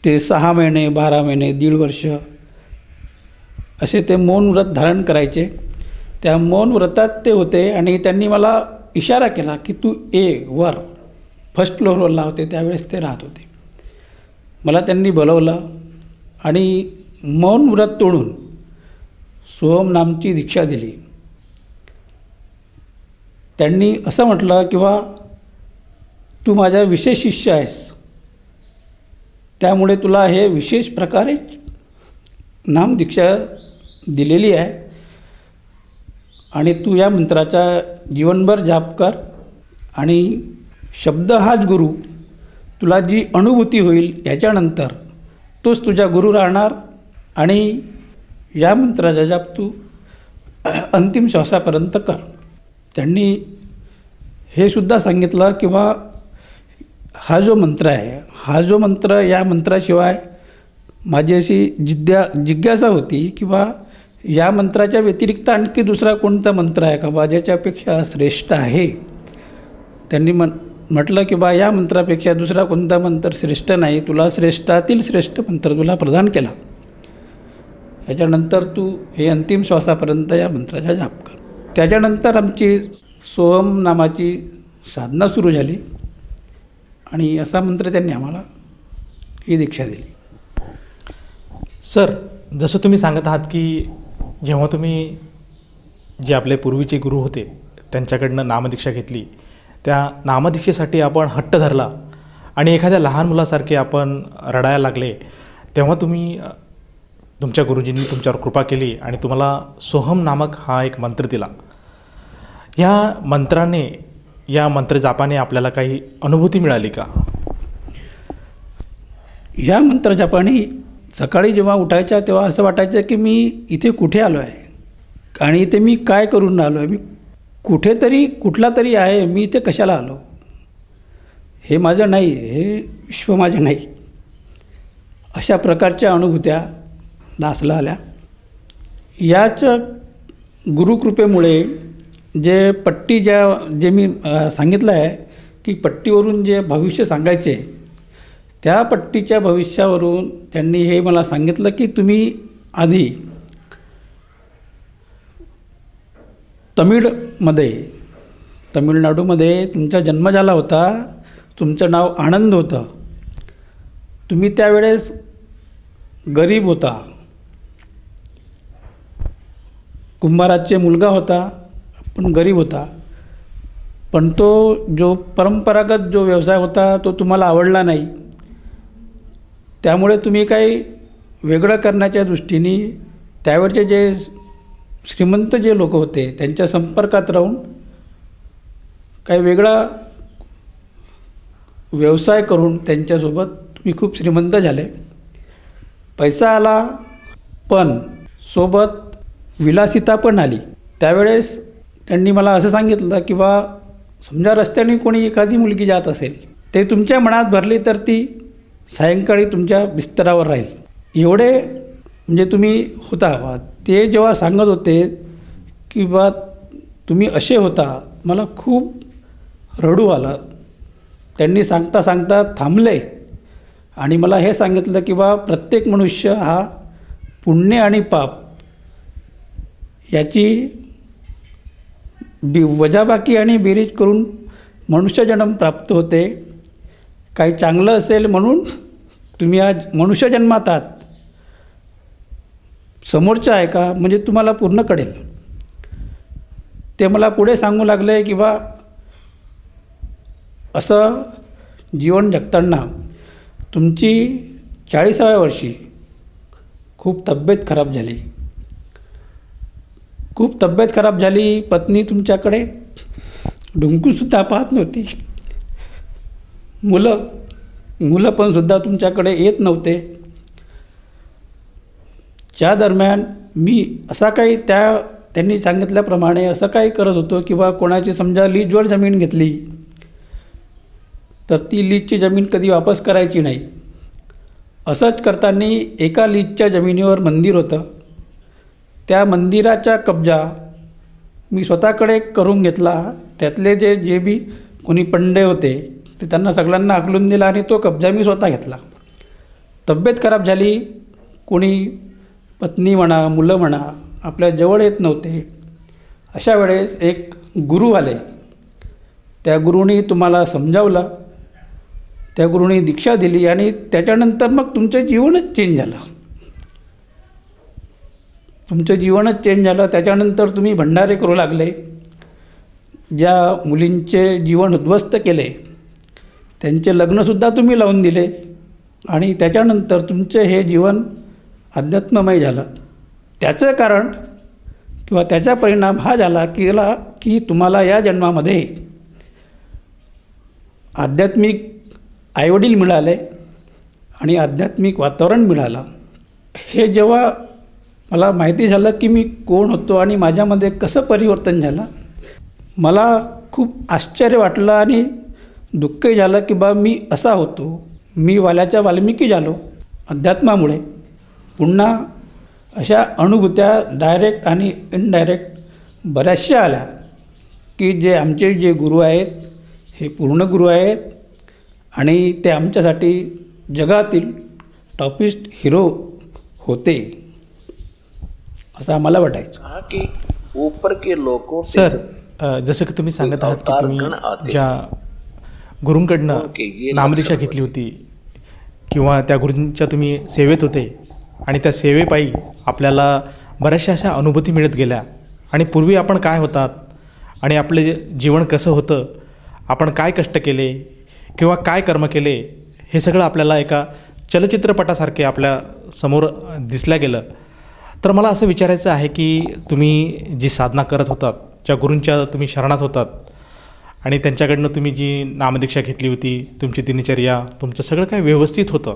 ते 6 महिने, 12 महिने, 1.5 वर्ष असे ते मौन व्रत धारण करायचे. त्या मौन व्रतात ते होते आणि त्यांनी मला इशारा केला की तू वर फर्स्ट फ्लोअरला होते त्यावेळेस ते राहत होते. मला त्यांनी बोलवलं आणि मौन व्रत तोडून सोहम नामची दीक्षा दिली. त्यांनी असं म्हटलं की बा तू माझा विशेष शिष्य आहेस, त्यामुळे तुला हे विशेष प्रकारे नामदीक्षा दिलेली आहे आणि तू या मंत्राचा जीवनभर जाप कर आणि शब्द हाच गुरु. तुला जी अनुभूती होईल याच्यानंतर तोच तुझा गुरु राहणार आणि या मंत्राचा जाप तू अंतिम श्वासापर्यंत कर. त्यांनी हे सुद्धा सांगितलं की बा हा जो मंत्र आहे, हा जो मंत्र, या मंत्राशिवाय माझी अशी जिज्ञासा होती की बा या मंत्राच्या व्यतिरिक्त आणखी दुसरा कोणता मंत्र आहे का बा ज्याच्यापेक्षा श्रेष्ठ आहे. त्यांनी म्हटलं की बा या मंत्रापेक्षा दुसरा कोणता मंत्र श्रेष्ठ नाही, तुला श्रेष्ठातील श्रेष्ठ मंत्र तुला प्रदान केला. याच्यानंतर तू हे अंतिम श्वासापर्यंत या मंत्राचा जाप कर. त्याच्यानंतर आमची सोहम नामाची साधना सुरू झाली आणि असा मंत्र त्यांनी आम्हाला ही दीक्षा दिली. सर, जसं तुम्ही सांगत आहात की जेव्हा तुम्ही जे आपले पूर्वीचे गुरु होते त्यांच्याकडनं नामदीक्षा घेतली, त्या नामदीक्षेसाठी आपण हट्ट धरला आणि एखाद्या लहान मुलासारखे आपण रडायला लागले, तेव्हा तुम्ही तुमच्या गुरुजींनी तुमच्यावर कृपा केली आणि तुम्हाला सोहम नामक हा एक मंत्र दिला. या मंत्राने, या मंत्रजापाने आपल्याला काही अनुभूती मिळाली का? या मंत्रजापाने सकाळी जेव्हा उठायच्या तेव्हा असं वाटायचं की मी इथे कुठे आलो आहे आणि इथे मी काय करून आलो आहे, मी कुठेतरी कुठला तरी आहे, मी इथे कशाला आलो, हे माझं नाही, हे विश्व माझं नाही. अशा प्रकारच्या अनुभूत्या दासला आल्या. याच गुरुकृपेमुळे जे पट्टी जे मी सांगितलं आहे की पट्टीवरून जे भविष्य सांगायचे, त्या पट्टीच्या भविष्यावरून त्यांनी हे मला सांगितलं की तुम्ही आधी तमिळनाडूमध्ये तुमचा जन्म झाला होता, तुमचं नाव आनंद होतं, तुम्ही त्यावेळेस गरीब होता, कुंभाराचे मुलगा होता पण गरीब होता, पण तो जो परंपरागत जो व्यवसाय होता तो तुम्हाला आवडला नाही. त्यामुळे तुम्ही काही वेगळं करण्याच्या दृष्टीने त्यावेळचे जे श्रीमंत जे लोक होते त्यांच्या संपर्कात राहून काही वेगळा व्यवसाय करून त्यांच्यासोबत तुम्ही खूप श्रीमंत झाले. पैसा आला पण सोबत विलासिता पण आली. त्यावेळेस त्यांनी मला असं सांगितलं की बा समजा रस्त्याने कोणी एखादी मुलगी जात असेल, ते तुमच्या मनात भरली तर ती सायंकाळी तुमच्या बिस्तरावर राहील. एवढे म्हणजे तुम्ही होता बा. ते जेव्हा सांगत होते की बा तुम्ही असे होता, मला खूप रडू आलं. त्यांनी सांगता सांगता थांबले आणि मला हे सांगितलं की बा प्रत्येक मनुष्य हा पुण्य आणि पाप याची वजाबाकी आणि बेरीज करून मनुष्यजन्म प्राप्त होते. काही चांगलं असेल म्हणून तुम्ही आज मनुष्यजन्मात आहात, समोरचं आहे का म्हणजे तुम्हाला पूर्ण कळेल. ते मला पुढे सांगू लागले की बा असं जीवन जगताना तुमची 40व्या वर्षी खूप तब्येत खराब झाली, खूप तब्येत खराब झाली. पत्नी तुमच्याकडे डुंकूसुद्धा पाहत नव्हती. मुलं पण सुद्धा तुमच्याकडे येत नव्हते. त्या दरम्यान मी असा काही त्यांनी सांगितल्याप्रमाणे असं काही करत होतो की बा कोणाची समजा लीजवर जमीन घेतली तर ती लीजची जमीन कधी वापस करायची नाही. असंच करताना एका लीजच्या जमिनीवर मंदिर होतं. त्या मंदिराचा कब्जा मी स्वतःकडे करून घेतला. त्यातले जे बी कोणी पंडे होते ते त्यांना सगळ्यांना हाकलून दिला आणि तो कब्जा मी स्वतः घेतला. तब्येत खराब झाली, कोणी पत्नी म्हणा मुलं म्हणा आपल्या जवळ येत नव्हते. अशा वेळेस एक गुरु आले. त्या गुरुनी तुम्हाला समजावलं, त्या गुरुनी दीक्षा दिली आणि त्याच्यानंतर मग तुमचं जीवनच चेंज झालं. तुमचं जीवनच चेंज झालं. त्याच्यानंतर तुम्ही भंडारे करू लागले. ज्या मुलींचे जीवन उद्ध्वस्त केले त्यांचे लग्नसुद्धा तुम्ही लावून दिले आणि त्याच्यानंतर तुमचे हे जीवन अध्यात्ममय झालं. त्याचं कारण किंवा त्याचा परिणाम हा झाला की तुम्हाला या जन्मामध्ये आध्यात्मिक आईवडील मिळाले आणि आध्यात्मिक वातावरण मिळालं. हे जेव्हा मला माहिती झालं की मी कोण होतो आणि माझ्यामध्ये कसं परिवर्तन झालं, मला खूप आश्चर्य वाटलं आणि दुःखही झालं की बा मी असा होतो. मी वाल्याच्या वाल्मिकी झालो अध्यात्मामुळे. पुन्हा अशा अनुभूत्या डायरेक्ट आणि इनडायरेक्ट बऱ्याचशा आल्या की आमचे जे गुरु आहेत हे पूर्ण गुरु आहेत आणि ते आमच्यासाठी जगातील टॉपिस्ट हिरो होते असं आम्हाला वाटायचं. की ऊपर के लोगों से सर, जसं की तुम्ही सांगत आहात की तुम्ही ज्या गुरूंकडनं नामदीक्षा घेतली होती किंवा त्या गुरूंच्या तुम्ही सेवेत होते आणि त्या सेवेपायी आपल्याला बऱ्याचशा अशा अनुभूती मिळत गेल्या आणि पूर्वी आपण काय होतात आणि आपले जीवन कसं होतं, आपण काय कष्ट केले किंवा काय कर्म केले, हे सगळं आपल्याला एका चलचित्रपटासारखे आपल्या समोर दिसल्या गेलं. तर मला असं विचारायचं आहे की तुम्ही जी साधना करत होतात, ज्या गुरूंच्या तुम्ही शरणात होतात आणि त्यांच्याकडनं तुम्ही जी नामदीक्षा घेतली होती, तुमची दिनचर्या, तुमचं सगळं काय व्यवस्थित होतं,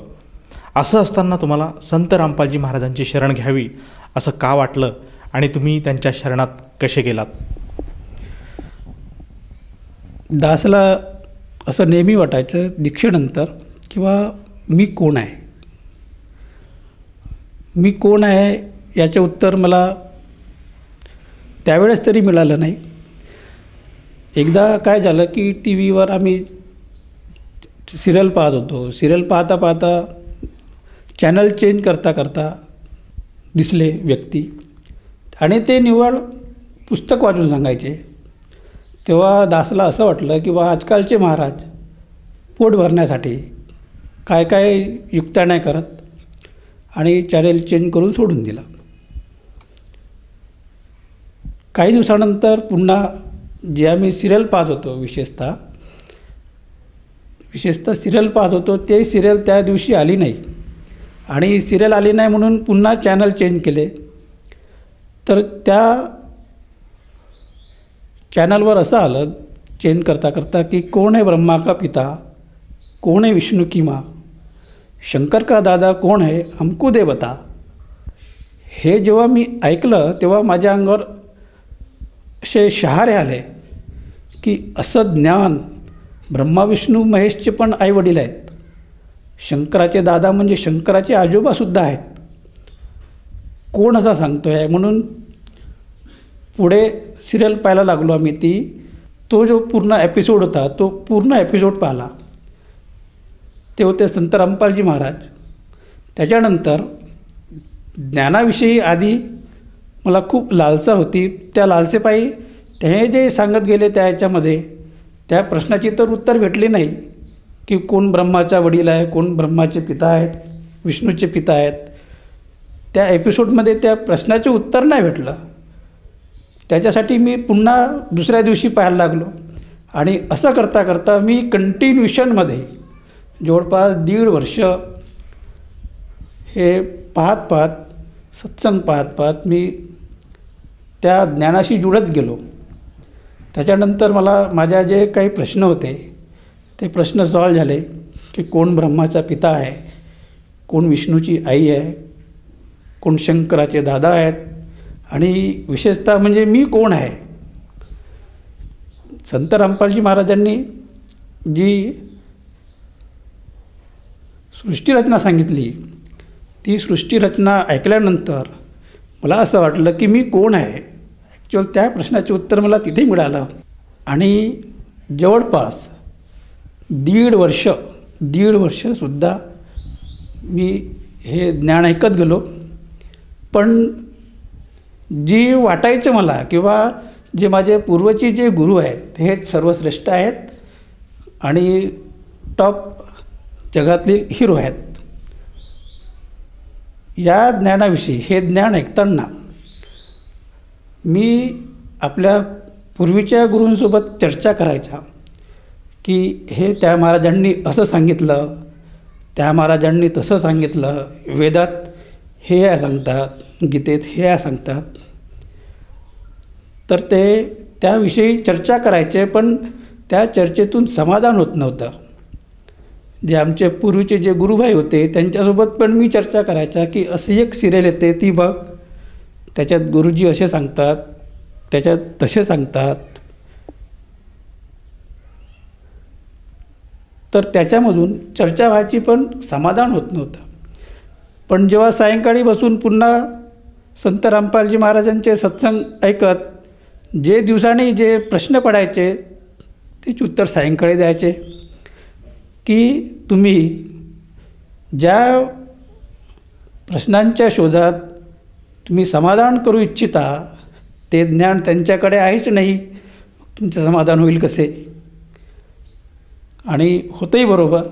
असं असताना तुम्हाला संत रामपालजी महाराजांची शरण घ्यावी असं का वाटलं आणि तुम्ही त्यांच्या शरणात कसे गेलात? दासला असं नेहमी वाटायचं दीक्षेनंतर किंवा मी कोण आहे, मी कोण आहे याचं उत्तर मला त्यावेळेस तरी मिळालं नाही. एकदा काय झालं की टी व्हीवर आम्ही सिरियल पाहत होतो. सिरियल पाहता पाहता चॅनल चेंज करता करता दिसले व्यक्ती आणि ते निव्वळ पुस्तक वाचून सांगायचे. तेव्हा दासला असं वाटलं की बा आजकालचे महाराज पोट भरण्यासाठी काय काय युक्त्या नाही करत आणि चॅनल चेंज करून सोडून दिला. काही दिवसानंतर पुन्हा जे आम्ही सिरियल पाहत होतो, विशेषतः सिरियल पाहत होतो, ते सिरियल त्या दिवशी आली नाही आणि सिरियल आली नाही म्हणून पुन्हा चॅनल चेंज केले. तर त्या चॅनलवर असं आलं चेंज करता करता की कौन है ब्रह्मा का पिता, कौन है विष्णु की माँ, शंकर का दादा कौन है हमको दे बता. हे जेव्हा मी ऐकलं तेव्हा माझ्या अंगावर असे शहारे आले की असं ज्ञान ब्रह्मा विष्णू महेशचे पण आईवडील आहेत, शंकराचे दादा म्हणजे शंकराचे आजोबासुद्धा आहेत, कोण असा सांगतो आहे. म्हणून पुढे सिरियल पाहायला लागलो आम्ही. तो जो पूर्ण एपिसोड होता तो पूर्ण एपिसोड पाहिला. ते होते संत रामपालजी महाराज. त्याच्यानंतर ज्ञानाविषयी आधी मला खूप लालसा होती. त्या लालसेपायी ते जे सांगत गेले त्या ह्याच्यामध्ये त्या प्रश्नाची तर उत्तर भेटली नाही की कोण ब्रह्माचा वडील आहे, कोण ब्रह्माचे पिता आहेत, विष्णूचे पिता आहेत. त्या एपिसोडमध्ये त्या प्रश्नाचे उत्तर नाही भेटलं. त्याच्यासाठी मी पुन्हा दुसऱ्या दिवशी पाहायला लागलो आणि असं करता करता मी कंटिन्युशनमध्ये जवळपास 1.5 वर्ष हे पाहत सत्संग पाहत मी त्या ज्ञानाशी जुळत गेलो. त्याच्यानंतर मला माझ्या जे काही प्रश्न होते ते प्रश्न सॉल्व झाले की कोण ब्रह्माचा पिता आहे, कोण विष्णूची आई आहे, कोण शंकराचे दादा आहेत आणि विशेषतः म्हणजे मी कोण आहे. संत रामपालजी महाराजांनी जी सृष्टीरचना सांगितली ती सृष्टीरचना ऐकल्यानंतर मला असं वाटलं की मी कोण आहे. ॲक्च्युअल त्या प्रश्नाचे उत्तर मला तिथे मिळालं आणि जवळपास 1.5 वर्षसुद्धा मी हे ज्ञान ऐकत गेलो. पण जी वाटायचं मला किंवा जे माझे पूर्वचे जे गुरु आहेत हेच सर्वश्रेष्ठ आहेत आणि टॉप जगातील हिरो आहेत. या ज्ञानाविषयी हे ज्ञान ऐकताना मी आपल्या पूर्वीच्या गुरूंसोबत चर्चा करायचा की हे त्या महाराजांनी असं सांगितलं, त्या महाराजांनी तसं सांगितलं, वेदात हे आहे सांगतात, गीतेत हे आहे सांगतात. तर ते त्याविषयी चर्चा करायचे पण त्या चर्चेतून समाधान होत नव्हतं. जे आमचे पूर्वीचे जे गुरुभाई होते त्यांच्यासोबत पण मी चर्चा करायचा की अशी एक सिरियल येते ती बघ, त्याच्यात गुरुजी असे सांगतात, त्याच्यात तसे सांगतात. तर त्याच्यामधून चर्चा व्हायची पण समाधान होत नव्हतं. पण जेव्हा सायंकाळी बसून पुन्हा संत रामपालजी महाराजांचे सत्संग ऐकत जे दिवसांनी जे प्रश्न पडायचे त्याचे उत्तर सायंकाळी द्यायचे की तुम्ही ज्या प्रश्नांच्या शोधात तुम्ही समाधान करू इच्छिता ते ज्ञान त्यांच्याकडे आहेच नाही, तुमचं समाधान होईल कसे. आणि होतंही बरोबर.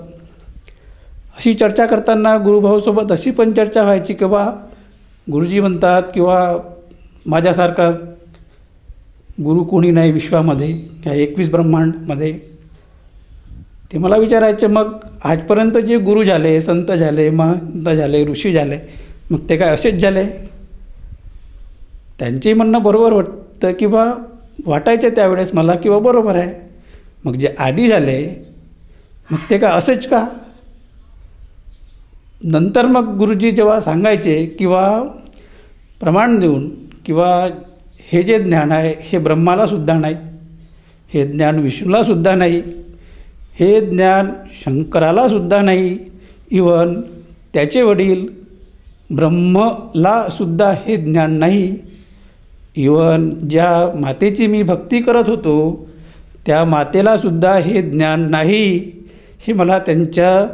अशी चर्चा करताना गुरुभाऊसोबत अशी पण चर्चा व्हायची किंवा गुरुजी म्हणतात किंवा माझ्यासारखा गुरु कोणी नाही विश्वामध्ये या 21 ब्रह्मांडमध्ये. ते मला विचारायचे मग आजपर्यंत जे गुरु झाले, संत झाले, महंत झाले, ऋषी झाले, मग ते काय असेच झाले. त्यांचेही म्हणणं बरोबर वाटतं किंवा वाटायचे त्यावेळेस मला किंवा बरोबर आहे. मग जे आधी झाले मग ते काय असेच का. नंतर मग गुरुजी जेव्हा सांगायचे किंवा प्रमाण देऊन किंवा हे जे ज्ञान आहे हे ब्रह्मालासुद्धा नाही, हे ज्ञान विष्णूलासुद्धा नाही, हे ज्ञान शंकरालासुद्धा नाही, इवन त्याचे वडील ब्रह्मलासुद्धा हे ज्ञान नाही, इवन ज्या मातेची मी भक्ती करत होतो त्या मातेलासुद्धा हे ज्ञान नाही. हे मला त्यांच्या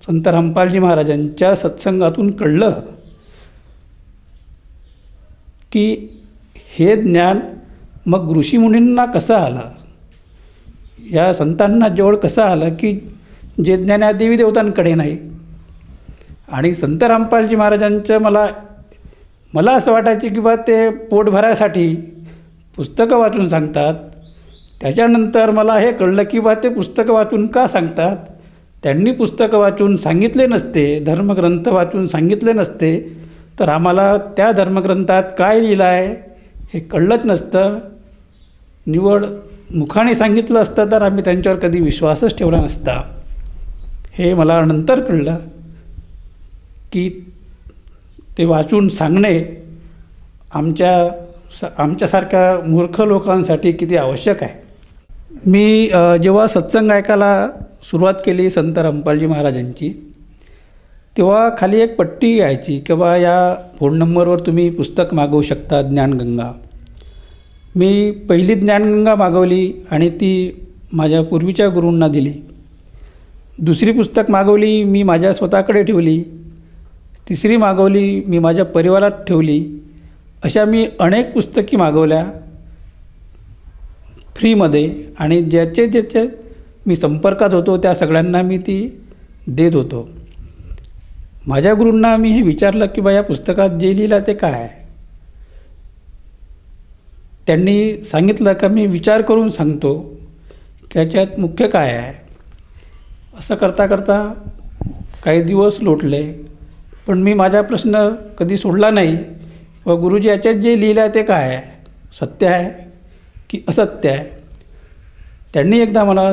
संत रामपालजी महाराजांच्या सत्संगातून कळलं की हे ज्ञान मग ऋषीमुनींना कसं आलं, या संतांना जवळ कसं आलं की जे ज्ञान या देवी देवतांकडे नाही. आणि संत रामपालजी महाराजांचं मला असं वाटायचं की बा ते पोट भरायसाठी पुस्तकं वाचून सांगतात. त्याच्यानंतर मला हे कळलं की बा ते पुस्तकं वाचून का सांगतात. त्यांनी पुस्तकं वाचून सांगितले नसते, धर्मग्रंथ वाचून सांगितले नसते तर आम्हाला त्या धर्मग्रंथात काय लिहिलं आहे हे कळलंच नसतं. निवड मुखाने सांगितलं असतं तर आम्ही त्यांच्यावर कधी विश्वासच ठेवला नसता. हे मला नंतर कळलं की ते वाचून सांगणे आमच्या आमच्यासारख्या मूर्ख लोकांसाठी किती आवश्यक आहे. मी जेव्हा सत्संग ऐकायला सुरुवात केली संत रामपालजी महाराजांची, तेव्हा खाली एक पट्टी यायची की बा या फोन नंबरवर तुम्ही पुस्तक मागवू शकता, ज्ञानगंगा. मी पहिली ज्ञानगंगा मागवली आणि ती माझ्या पूर्वीच्या गुरूंना दिली. दुसरी पुस्तक मागवली, मी माझ्या स्वतःकडे ठेवली. तिसरी मागवली, मी माझ्या परिवारात ठेवली. अशा मी अनेक पुस्तकी मागवल्या फ्रीमध्ये, आणि ज्याचे मी संपर्कात होतो त्या सगळ्यांना मी ती देत होतो. माझ्या गुरूंना मी हे विचारलं की बा या पुस्तकात जे लिहिलं ते काय आहे. त्यांनी सांगितलं का मी विचार करून सांगतो की याच्यात मुख्य काय आहे. असं करता करता काही दिवस लोटले, पण मी माझा प्रश्न कधी सोडला नाही. व गुरुजी याच्यात जे लिहिलं आहे ते काय आहे, सत्य आहे की असत्य आहे. त्यांनी एकदा मला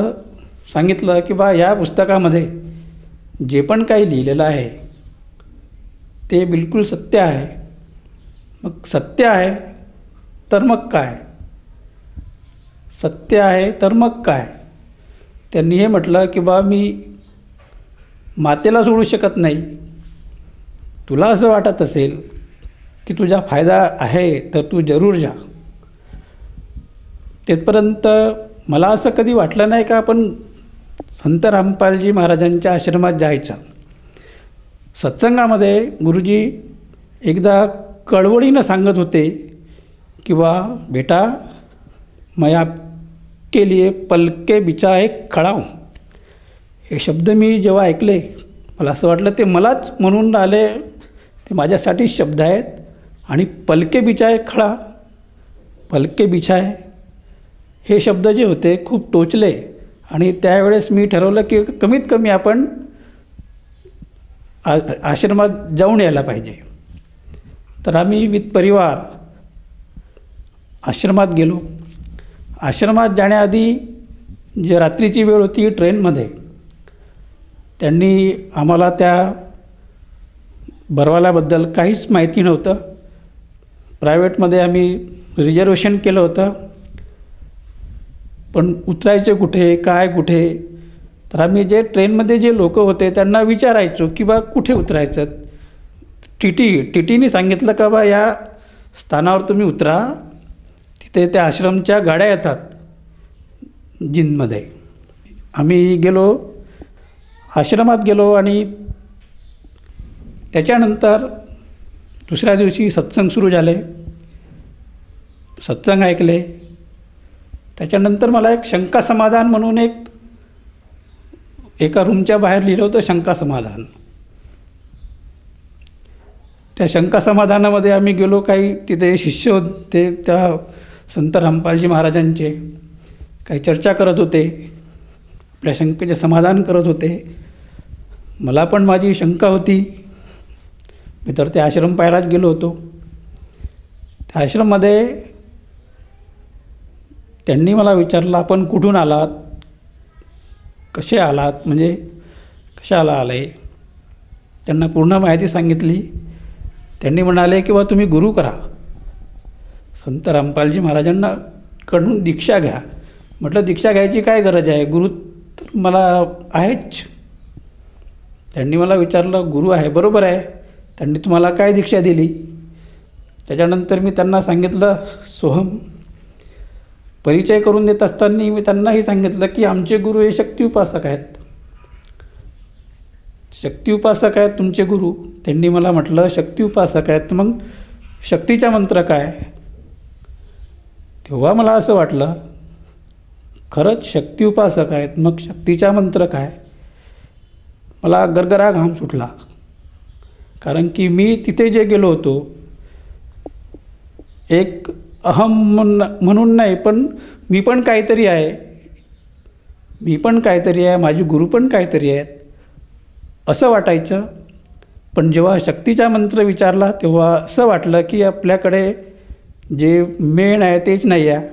सांगितलं की बा या पुस्तकामध्ये जे पण काही लिहिलेलं आहे ते बिलकुल सत्य आहे. मग सत्य आहे तर मग काय, सत्य आहे तर मग काय. त्यांनी हे म्हटलं की बा मी मातेला सोडू शकत नाही. तुला असं वाटत असेल की तुझा फायदा आहे तर तू जरूर जा. तेथपर्यंत मला असं कधी वाटलं नाही का आपण संत रामपालजी महाराजांच्या आश्रमात जायचं. सत्संगामध्ये गुरुजी एकदा कळवळीनं सांगत होते की बा बेटा मैं आपके लिए पलके बिछाए खडा हूँ. हे शब्द मी जेव्हा ऐकले मला असं वाटलं ते मलाच म्हणून आले, ते माझ्यासाठी शब्द आहेत. आणि पलके बिछाए खडा, पलके बिछाए हे शब्द जे होते खूप टोचले. आणि त्यावेळेस मी ठरवलं की कमीत कमी आपण आश्रमात जाऊन यायला पाहिजे. तर आम्ही विथ परिवार आश्रमात गेलो. आश्रमात जाण्याआधी जे रात्रीची वेळ होती ट्रेनमध्ये, त्यांनी आम्हाला त्या बरवाल्याबद्दल काहीच माहिती नव्हतं. प्रायव्हेटमध्ये आम्ही रिझर्वेशन केलं होतं, पण उतरायचे कुठे, काय कुठे. तर आम्ही जे ट्रेनमध्ये जे लोक होते त्यांना विचारायचो की बा कुठे उतरायचं. टीटीने सांगितलं का बा या स्थानावर तुम्ही उतरा, तिथे त्या आश्रमच्या गाड्या येतात जिनमध्ये. आम्ही गेलो, आश्रमात गेलो आणि त्याच्यानंतर दुसऱ्या दिवशी सत्संग सुरू झाले. सत्संग ऐकले. त्याच्यानंतर मला एक शंका समाधान म्हणून एका रूमच्या बाहेर लिहिलं होतं शंका समाधान. त्या शंका समाधानामध्ये आम्ही गेलो. काही तिथे शिष्य होते त्या संत रामपालजी महाराजांचे, काही चर्चा करत होते, आपल्या शंकेचे समाधान करत होते. मला पण माझी शंका होती. मी तर ते आश्रम पाहायलाच गेलो होतो. त्या आश्रममध्ये त्यांनी मला विचारलं आपण कुठून आलात, कसे आलात, म्हणजे कशाला आले. त्यांना पूर्ण माहिती सांगितली. त्यांनी म्हणाले की बा तुम्ही गुरु करा, संत रामपालजी महाराजांना कडून दीक्षा घ्या. म्हटलं दीक्षा घ्यायची काय गरज आहे, गुरु तर मला आहेच. त्यांनी मला विचारलं गुरु आहे, बरोबर आहे, त्यांनी तुम्हाला काय दीक्षा दिली. त्याच्यानंतर मी त्यांना सांगितलं सोहम. परिचय करून देत असताना मी त्यांनाही सांगितलं की आमचे गुरु हे शक्ती उपासक आहेत. शक्ती उपासक आहेत तुमचे गुरु. त्यांनी मला म्हटलं शक्ती उपासक आहेत, मग शक्तीचा मंत्र काय. तेव्हा मला असं वाटलं खरंच शक्ती उपासक आहेत, मग शक्तीचा मंत्र काय. मला गरगरा घाम सुटला. कारण की मी तिथे जे गेलो होतो एक अहम म्हणून नाही, पण मी पण काहीतरी आहे, मी पण काहीतरी आहे, माझे गुरु पण काहीतरी आहेत असं वाटायचं. पण जेव्हा शक्तीचा मंत्र विचारला तेव्हा असं वाटलं की आपल्याकडे जे मेन आहे तेच नाही आहे.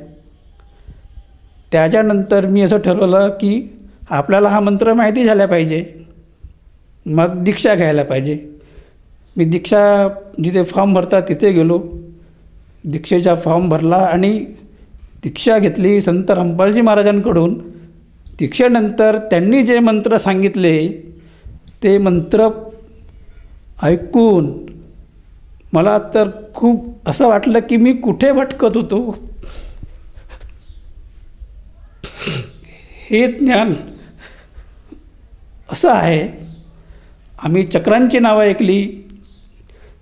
त्याच्यानंतर मी असं ठरवलं की आपल्याला हा मंत्र माहिती झाला पाहिजे, मग दीक्षा घ्यायला पाहिजे. मी दीक्षा जिथे फॉर्म भरतात तिथे गेलो. दीक्षेचा फॉर्म भरला आणि दीक्षा घेतली संत रामपालजी महाराजांकडून. दीक्षेनंतर त्यांनी जे मंत्र सांगितले ते मंत्र ऐकून मला तर खूप असं वाटलं की मी कुठे भटकत होतो. हे ज्ञान असं आहे. आम्ही चक्रांची नावं ऐकली,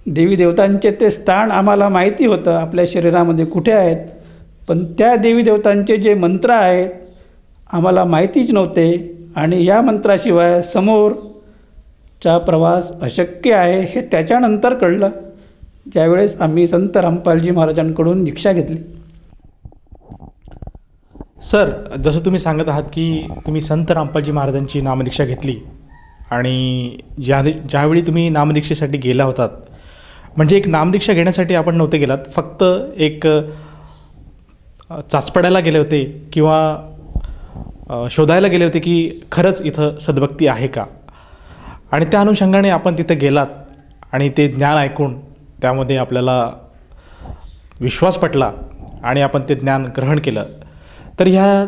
देवी देवतांचे ते स्थान आम्हाला माहिती होतं आपल्या शरीरामध्ये कुठे आहेत, पण त्या देवी देवतांचे जे मंत्र आहेत आम्हाला माहितीच नव्हते. आणि या मंत्राशिवाय समोरचा प्रवास अशक्य आहे हे त्याच्यानंतर कळलं, ज्यावेळेस आम्ही संत रामपालजी महाराजांकडून दीक्षा घेतली. सर, जसं तुम्ही सांगत आहात की तुम्ही संत रामपालजी महाराजांची नामदीक्षा घेतली आणि ज्यावेळी तुम्ही नामदीक्षेसाठी गेला होतात, म्हणजे एक नामदीक्षा घेण्यासाठी आपण नव्हते गेलात, फक्त एक चाचपडायला गेले होते किंवा शोधायला गेले होते की खरंच इथं सद्भक्ती आहे का, आणि त्या अनुषंगाने आपण तिथं गेलात आणि ते ज्ञान ऐकून त्यामध्ये आपल्याला विश्वास पटला आणि आपण ते ज्ञान ग्रहण केलं. तर ह्या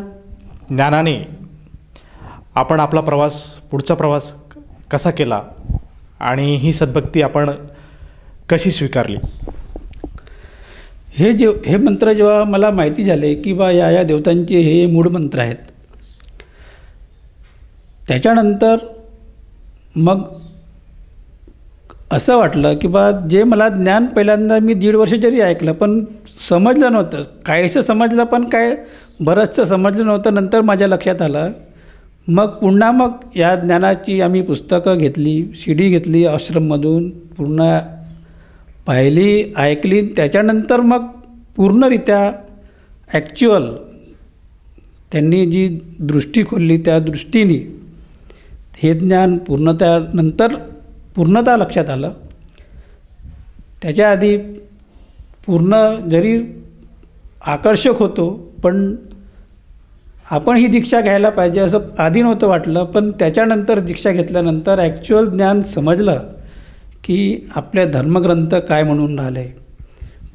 ज्ञानाने आपण आपला पुढचा प्रवास कसा केला आणि ही सद्भक्ती आपण कशी स्वीकारली? हे मंत्र जेव्हा मला माहिती झाले की बा या देवतांचे हे मूळ मंत्र आहेत, त्याच्यानंतर मग असं वाटलं की बा जे मला ज्ञान पहिल्यांदा मी 1.5 वर्ष जरी ऐकलं पण समजलं नव्हतं. काहीसं समजलं पण काय बरंचसं समजलं नव्हतं. नंतर माझ्या लक्षात आलं. मग पुन्हा या ज्ञानाची आम्ही पुस्तकं घेतली, CD घेतली आश्रममधून, पूर्ण पाहिली, ऐकली. त्याच्यानंतर मग पूर्णरित्या ॲक्च्युअल त्यांनी जी दृष्टी खोलली त्या दृष्टीने हे ज्ञान पूर्णतः लक्षात आलं. त्याच्या आधी पूर्ण जरी आकर्षक होतो पण आपण ही दीक्षा घ्यायला पाहिजे असं आधी नव्हतं वाटलं, पण त्याच्यानंतर दीक्षा घेतल्यानंतर ॲक्च्युअल ज्ञान समजलं की आपले धर्मग्रंथ काय म्हणून राहिले,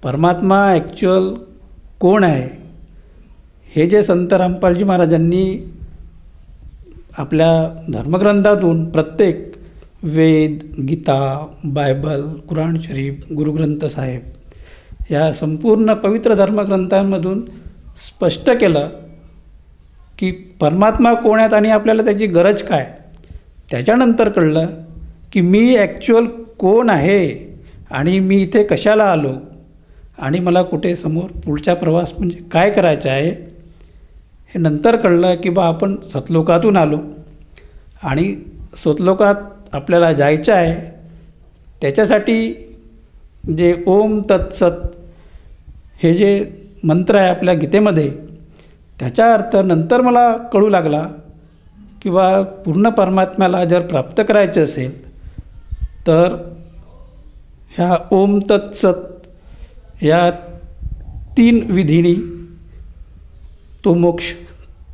परमात्मा ॲक्च्युअल कोण आहे, हे जे संत रामपालजी महाराजांनी आपल्या धर्मग्रंथातून प्रत्येक वेद, गीता, बायबल, कुराण शरीफ, गुरुग्रंथ साहेब या संपूर्ण पवित्र धर्मग्रंथांमधून स्पष्ट केलं की परमात्मा कोण आहेत आणि आपल्याला त्याची गरज काय. त्याच्यानंतर कळलं की मी ॲक्च्युअल कोण आहे आणि मी इथे कशाला आलो आणि मला कुठे समोर पुढचा प्रवास म्हणजे काय करायचा आहे हे नंतर कळलं की बा आपण सतलोकातून आलो आणि सतलोकात आपल्याला जायचं आहे. त्याच्यासाठी जे ओम तत्सत हे जे मंत्र आहे आपल्या गीतेमध्ये, त्याचा अर्थ नंतर मला कळू लागला की बा पूर्ण परमात्म्याला जर प्राप्त करायचं असेल तर ह्या ओम तत्सत या 3 विधीनी तो मोक्ष,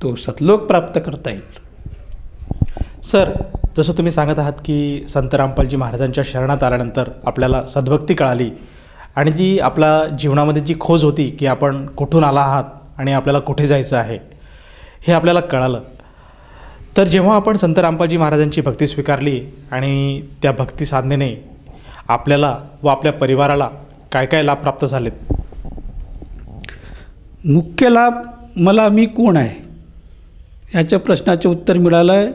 तो सतलोक प्राप्त करता येईल. सर, जसं तुम्ही सांगत आहात की संत रामपालजी महाराजांच्या शरणात आल्यानंतर आपल्याला सद्भक्ती कळाली आणि जी आपल्या जीवनामध्ये जी खोज होती की आपण कुठून आला आहात आणि आपल्याला कुठे जायचं आहे हे आपल्याला कळालं. तर जेव्हा आपण संत रामपालजी महाराजांची भक्ती स्वीकारली आणि त्या भक्ती साधनेने आपल्याला व आपल्या परिवाराला काय काय लाभ प्राप्त झालेत? मुख्य लाभ मला मी कोण आहे याच्या प्रश्नाचं उत्तर मिळालं आहे,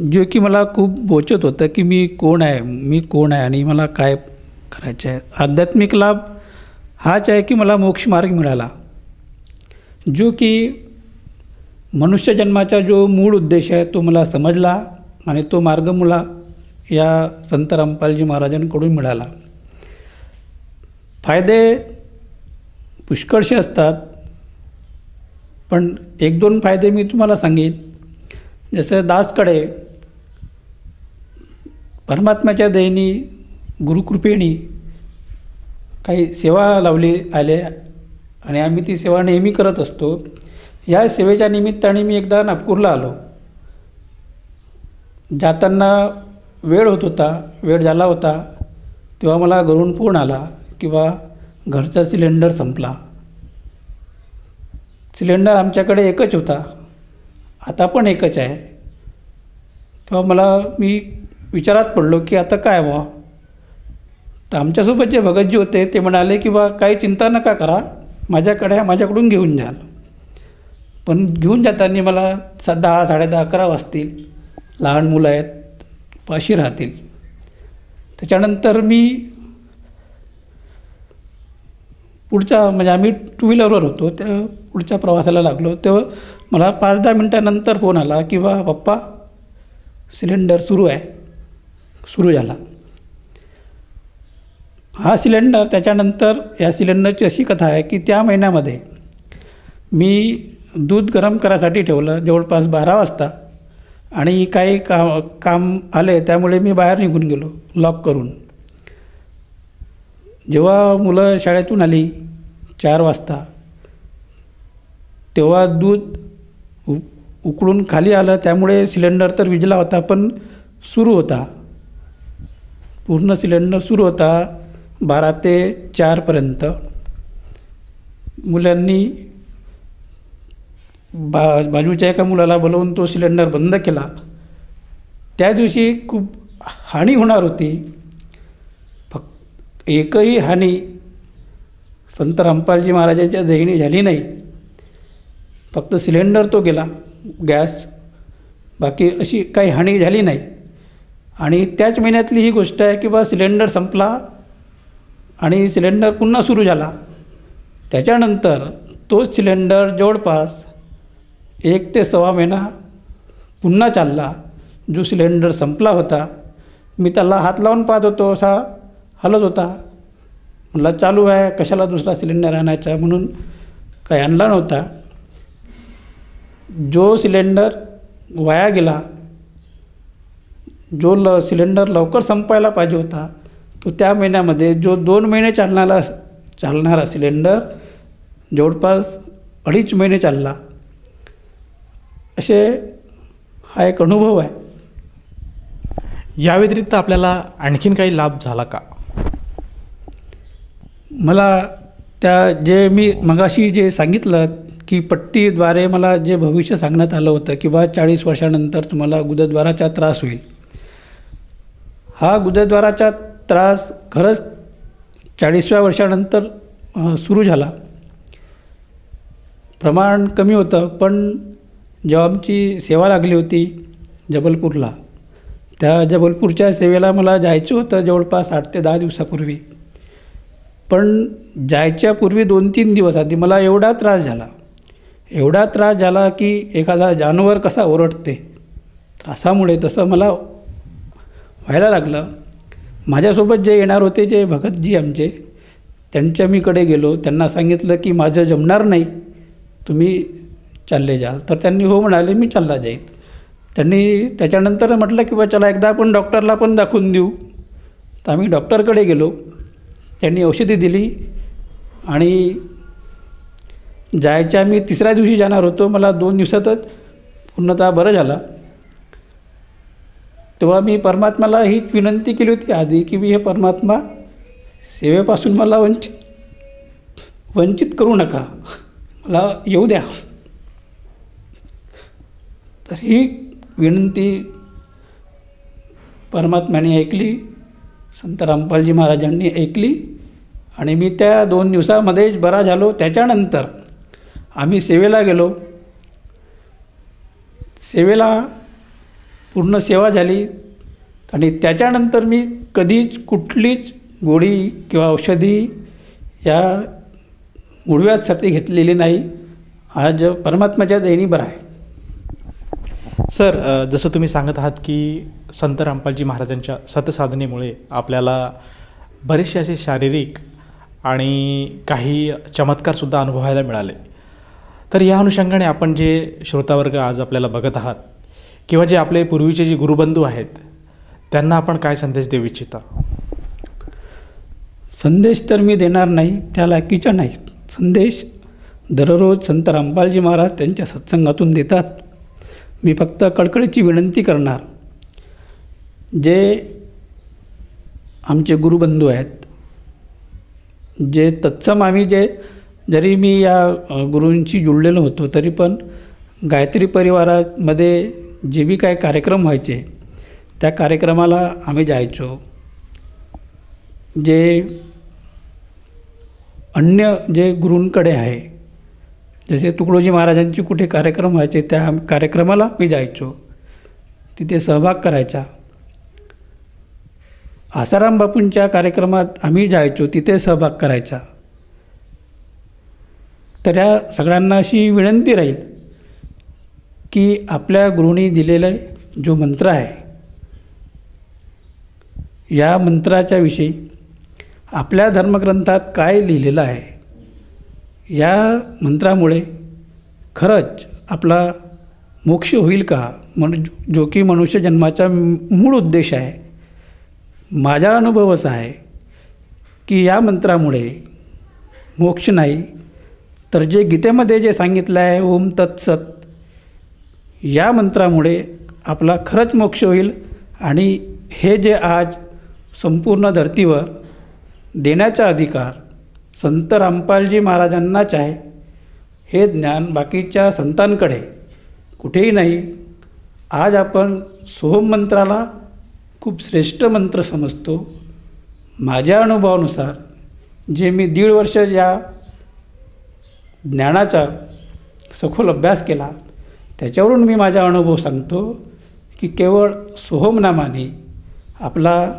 जे की मला खूप बोचत होतं की मी कोण आहे आणि मला काय करायचं आहे. आध्यात्मिक लाभ हाच आहे की मला मोक्षमार्ग मिळाला, जो की मनुष्य जन्माचा जो मूळ उद्देश आहे तो मला समजला आणि तो मार्ग मला या संत रामपालजी महाराजांकडून मिळाला. फायदे पुष्कळसे असतात, पण 1-2 फायदे मी तुम्हाला सांगेन. जसं दासकडे परमात्म्याच्या दयेने, गुरुकृपेने काही सेवा लावली आले आणि आम्ही ती सेवा नेहमी करत असतो. या सेवेच्या निमित्ताने मी एकदा नागपूरला आलो. जाताना वेळ झाला होता, तेव्हा मला घरून फोन आला की बा घरचा सिलेंडर संपला. सिलेंडर आमच्याकडे एकच होता, आता पण एकच आहे. तेव्हा मी विचारात पडलो की आता काय व्हावं. तर आमच्यासोबत जे भगतजी होते ते म्हणाले की बा काही चिंता नका करा, माझ्याकडून घेऊन जाल. पण घेऊन जाताना मला 10, 10:30, 11 वाजतील. लहान मुलं आहेत, पाशी राहतील. त्याच्यानंतर मी म्हणजे आम्ही 2 व्हीलरवर होतो, त्या पुढच्या प्रवासाला लागलो. तेव्हा मला 5-10 मिनटानंतर फोन आला की बा पप्पा सिलेंडर सुरू झाला. हा सिलेंडर त्याच्यानंतर या सिलेंडरची अशी कथा आहे की त्या महिन्यामध्ये मी दूध गरम करायसाठी ठेवलं जवळपास 12 वाजता आणि काही काम आले त्यामुळे मी बाहेर निघून गेलो लॉक करून. जेव्हा मुलं शाळेतून आली 4 वाजता तेव्हा दूध उकळून खाली आलं, त्यामुळे सिलेंडर तर विझला होता पण सुरू होता. पूर्ण सिलेंडर सुरू होता 12 ते 4पर्यंत. मुलांनी बाजूच्या एका मुलाला बोलवून तो सिलेंडर बंद केला. त्या दिवशी खूप हानी होणार होती. फक्त एकही हानी संत रामपालजी महाराजांच्या देहीने झाली नाही. फक्त सिलेंडर तो गेला, गॅस, बाकी अशी काही हानी झाली नाही. आणि त्याच महिन्यातली ही गोष्ट आहे की बा सिलेंडर संपला आणि सिलेंडर पुन्हा सुरू झाला. त्याच्यानंतर तोच सिलेंडर जवळपास 1 ते 1.25 महिना पुन्हा चालला. जो सिलेंडर संपला होता मी त्याला हात लावून पाहत होतो, असा हलत होता. म्हणला चालू आहे, कशाला दुसरा सिलेंडर आणायचा, म्हणून काही आणला नव्हता. जो सिलेंडर वाया गेला, जो सिलेंडर लवकर संपायला पाहिजे होता, तो त्या महिन्यामध्ये जो 2 महिने चालणारा सिलेंडर जवळपास 2.5 महिने चालला. असे हा एक अनुभव आहे. या व्यतिरिक्त आपल्याला आणखीन काही लाभ झाला का? मला जे मी मगाशी जे सांगितलं की पट्टीद्वारे मला जे भविष्य सांगण्यात आलं होतं की बा 40 वर्षानंतर तुम्हाला गुदद्वाराचा त्रास होईल. हा गुदद्वाराचा त्रास खरंच 40व्या वर्षानंतर सुरू झाला. प्रमाण कमी होतं, पण जेव्हा आमची सेवा लागली होती जबलपूरला, त्या जबलपूरच्या सेवेला मला जायचं होतं जवळपास 8 ते 10 दिवसापूर्वी. पण जायच्यापूर्वी 2-3 दिवस आधी मला एवढा त्रास झाला की एखादा जानवर कसा ओरडते त्रासामुळे, तसं मला व्हायला लागलं. माझ्यासोबत जे येणार होते जे भगतजी आमचे, त्यांच्या मीकडे गेलो. त्यांना सांगितलं की माझं जमणार नाही, तुम्ही चालले जाल. तर त्यांनी हो म्हणाले, मी चालला जाईल. त्यांनी त्याच्यानंतर म्हटलं की बा चला एकदा आपण डॉक्टरला पण दाखवून देऊ. तर आम्ही डॉक्टरकडे गेलो. त्यांनी औषधी दिली आणि जायच्या मी 3ऱ्या दिवशी जाणार होतो. मला 2 दिवसातच पूर्णतः बरं झालं. तेव्हा मी परमात्म्याला हीच विनंती केली होती आधी की मी हे परमात्मा सेवेपासून मला वंचित करू नका, मला येऊ द्या. तर ही विनंती परमात्म्याने ऐकली, संत रामपालजी महाराजांनी ऐकली आणि मी त्या 2 दिवसामध्येच बरा झालो. त्याच्यानंतर आम्ही सेवेला गेलो. सेवेला पूर्ण सेवा झाली आणि त्याच्यानंतर मी कधीच कुठलीच गोळी किंवा औषधी या मूळव्याधीसाठी घेतलेली नाही. आज परमात्म्याच्या दयेने बरा आहे. सर, जसं तुम्ही सांगत आहात की संत रामपालजी महाराजांच्या सतसाधनेमुळे आपल्याला बरेचसे असे शारीरिक आणि काही चमत्कारसुद्धा अनुभवायला मिळाले. तर या अनुषंगाने आपण जे श्रोतावर्ग आज आपल्याला बघत आहात किंवा जे आपले पूर्वीचे जे गुरुबंधू आहेत, त्यांना आपण काय संदेश देऊ इच्छिता? संदेश तर मी देणार नाही, त्या लायकीचा नाही. संदेश दररोज संत रामपालजी महाराज त्यांच्या सत्संगातून देतात. मी फक्त कळकळीची विनंती करणार, जे आमचे गुरुबंधू आहेत, जे तत्सम आम्ही जरी मी या गुरूंशी जुळलेलो होतो तरी पण गायत्री परिवारामध्ये जे बी काय कार्यक्रम व्हायचे त्या कार्यक्रमाला आम्ही जायचो. जे अन्य जे गुरूंकडे आहे, जसे तुकडोजी महाराजांची कुठे कार्यक्रम व्हायचे त्या कार्यक्रमाला मी जायचो, तिथे सहभाग करायचा. आसाराम बापूंच्या कार्यक्रमात आम्ही जायचो, तिथे सहभाग करायचा. तर या सगळ्यांना अशी विनंती राहील की आपल्या गुरूंनी दिलेला जो मंत्र आहे, या मंत्राच्या विषयी आपल्या धर्मग्रंथात काय लिहिलेलं आहे, या मंत्रामुळे खरंच आपला मोक्ष होईल का, जो की मनुष्य जन्माचा मूळ उद्देश आहे. माझा अनुभव असा आहे की या मंत्रामुळे मोक्ष नाही तर जे गीतेमध्ये जे सांगितलं आहे ओम तत्सत, या मंत्रामुळे आपला खरंच मोक्ष होईल. आणि हे जे आज संपूर्ण धर्तीवर देण्याचा अधिकार संत रामपालजी महाराजांनाच आहे, हे ज्ञान बाकीच्या संतांकडे कुठेही नाही. आज आपण सोहम मंत्राला खूप श्रेष्ठ मंत्र समजतो. माझ्या अनुभवानुसार जे मी 1.5 वर्ष या ज्ञानाचा सखोल अभ्यास केला त्याच्यावरून मी माझा अनुभव सांगतो की केवळ सोहम नामाने आपला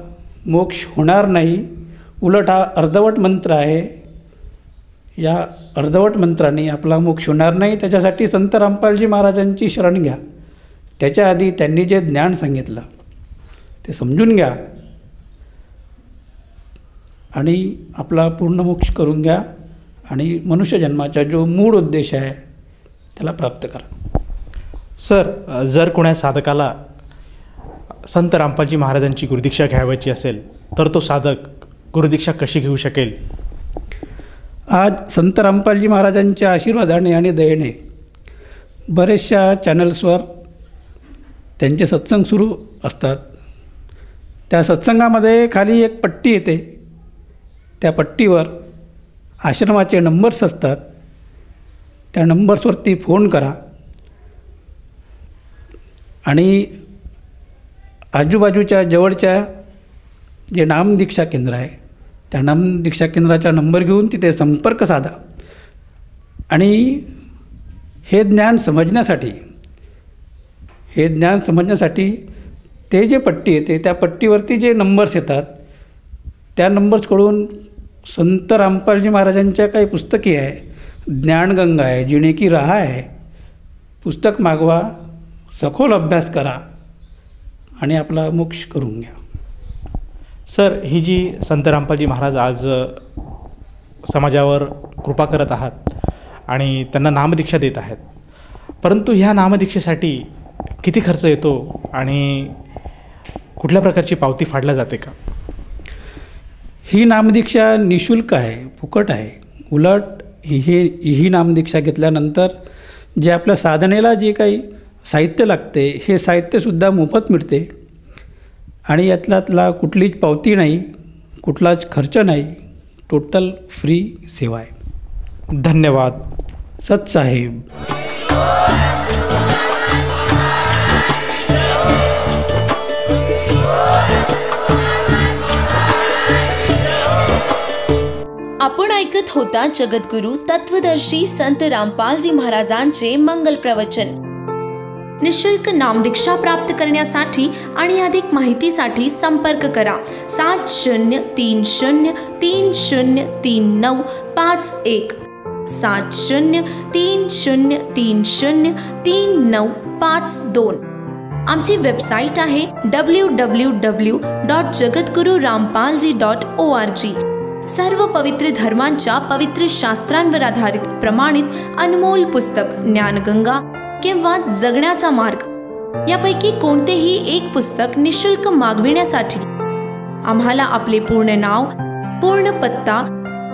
मोक्ष होणार नाही, उलट हा अर्धवट मंत्र आहे. या अर्धवट मंत्राने आपला मोक्ष होणार नाही. त्याच्यासाठी संत रामपालजी महाराजांची शरण घ्या. त्याच्या आधी त्यांनी जे ज्ञान सांगितलं ते समजून घ्या आणि आपला पूर्ण मोक्ष करून घ्या आणि मनुष्य जन्माचा जो मूळ उद्देश आहे त्याला प्राप्त करा. सर, जर कोणा साधकाला संत रामपालजी महाराजांची गुरुदीक्षा घ्यावयाची असेल तर तो साधक गुरुदीक्षा कशी घेऊ शकेल? आज संत रामपालजी महाराजांच्या आशीर्वादाने आणि दयेने बरेचशा चॅनल्सवर त्यांचे सत्संग सुरू असतात. त्या सत्संगामध्ये खाली एक पट्टी येते, त्या पट्टीवर आश्रमाचे नंबर्स असतात. त्या नंबर्सवरती फोन करा आणि आजूबाजूच्या जवळच्या जे नामदीक्षा केंद्र आहे त्या नामदीक्षा केंद्राचा नंबर घेऊन तिथे संपर्क साधा. आणि हे ज्ञान समजण्यासाठी ते जे पट्टी येते त्या पट्टीवरती जे नंबर्स येतात त्या नंबर्सकडून संत रामपालजी महाराजांच्या काही पुस्तके आहे, ज्ञानगंगा आहे, जिणे की राह आहे, पुस्तक मागवा, सखोल अभ्यास करा आणि आपला मोक्ष करून घ्या. सर, ही जी संत रामपालजी महाराज आज समाजावर कृपा करत आहात आणि त्यांना नामदीक्षा देत आहेत, परंतु ह्या नामदीक्षेसाठी किती खर्च येतो आणि कुठल्या प्रकारची पावती फाडल्या जाते का? ही नामदीक्षा निःशुल्क आहे, फुकट आहे. उलट ही नामदीक्षा घेतल्यानंतर जे आपल्या साधनेला जे काही साहित्य लागते हे साहित्यसुद्धा मोफत मिळते आणि यातला कुठलीच पावती नाही, कुठलाच खर्च नाही, टोटल फ्री सेवा आहे. धन्यवाद सतसाहेब. आपण ऐकत होता जगद्गुरु तत्वदर्शी संत रामपालजी महाराजांचे मंगल प्रवचन. निःशुल्क नामदीक्षा प्राप्त करण्यासाठी आणि अधिक माहितीसाठी संपर्क करा 7030303951 7030303952. आमची वेबसाईट आहे www.jagadgururampalji.org. सर्व पवित्र धर्मांच्या पवित्र शास्त्रांवर आधारित प्रमाणित अनमोल पुस्तक ज्ञानगंगा किंवा जगण्याचा मार्ग यापैकी कोणतेही एक पुस्तक निःशुल्क मागविण्यासाठी आम्हाला आपले पूर्ण नाव, पूर्ण पत्ता,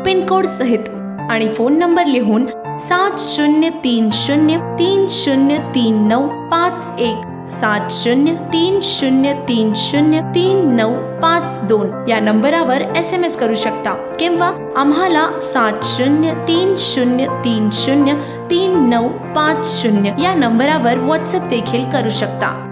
पिनकोड सहित आणि फोन नंबर लिहून 7030303951 7030303952 या नंबरावर SMS करू शकता किंवा आम्हाला 7030303950 या नंबरावर व्हॉट्सअप देखील करू शकता.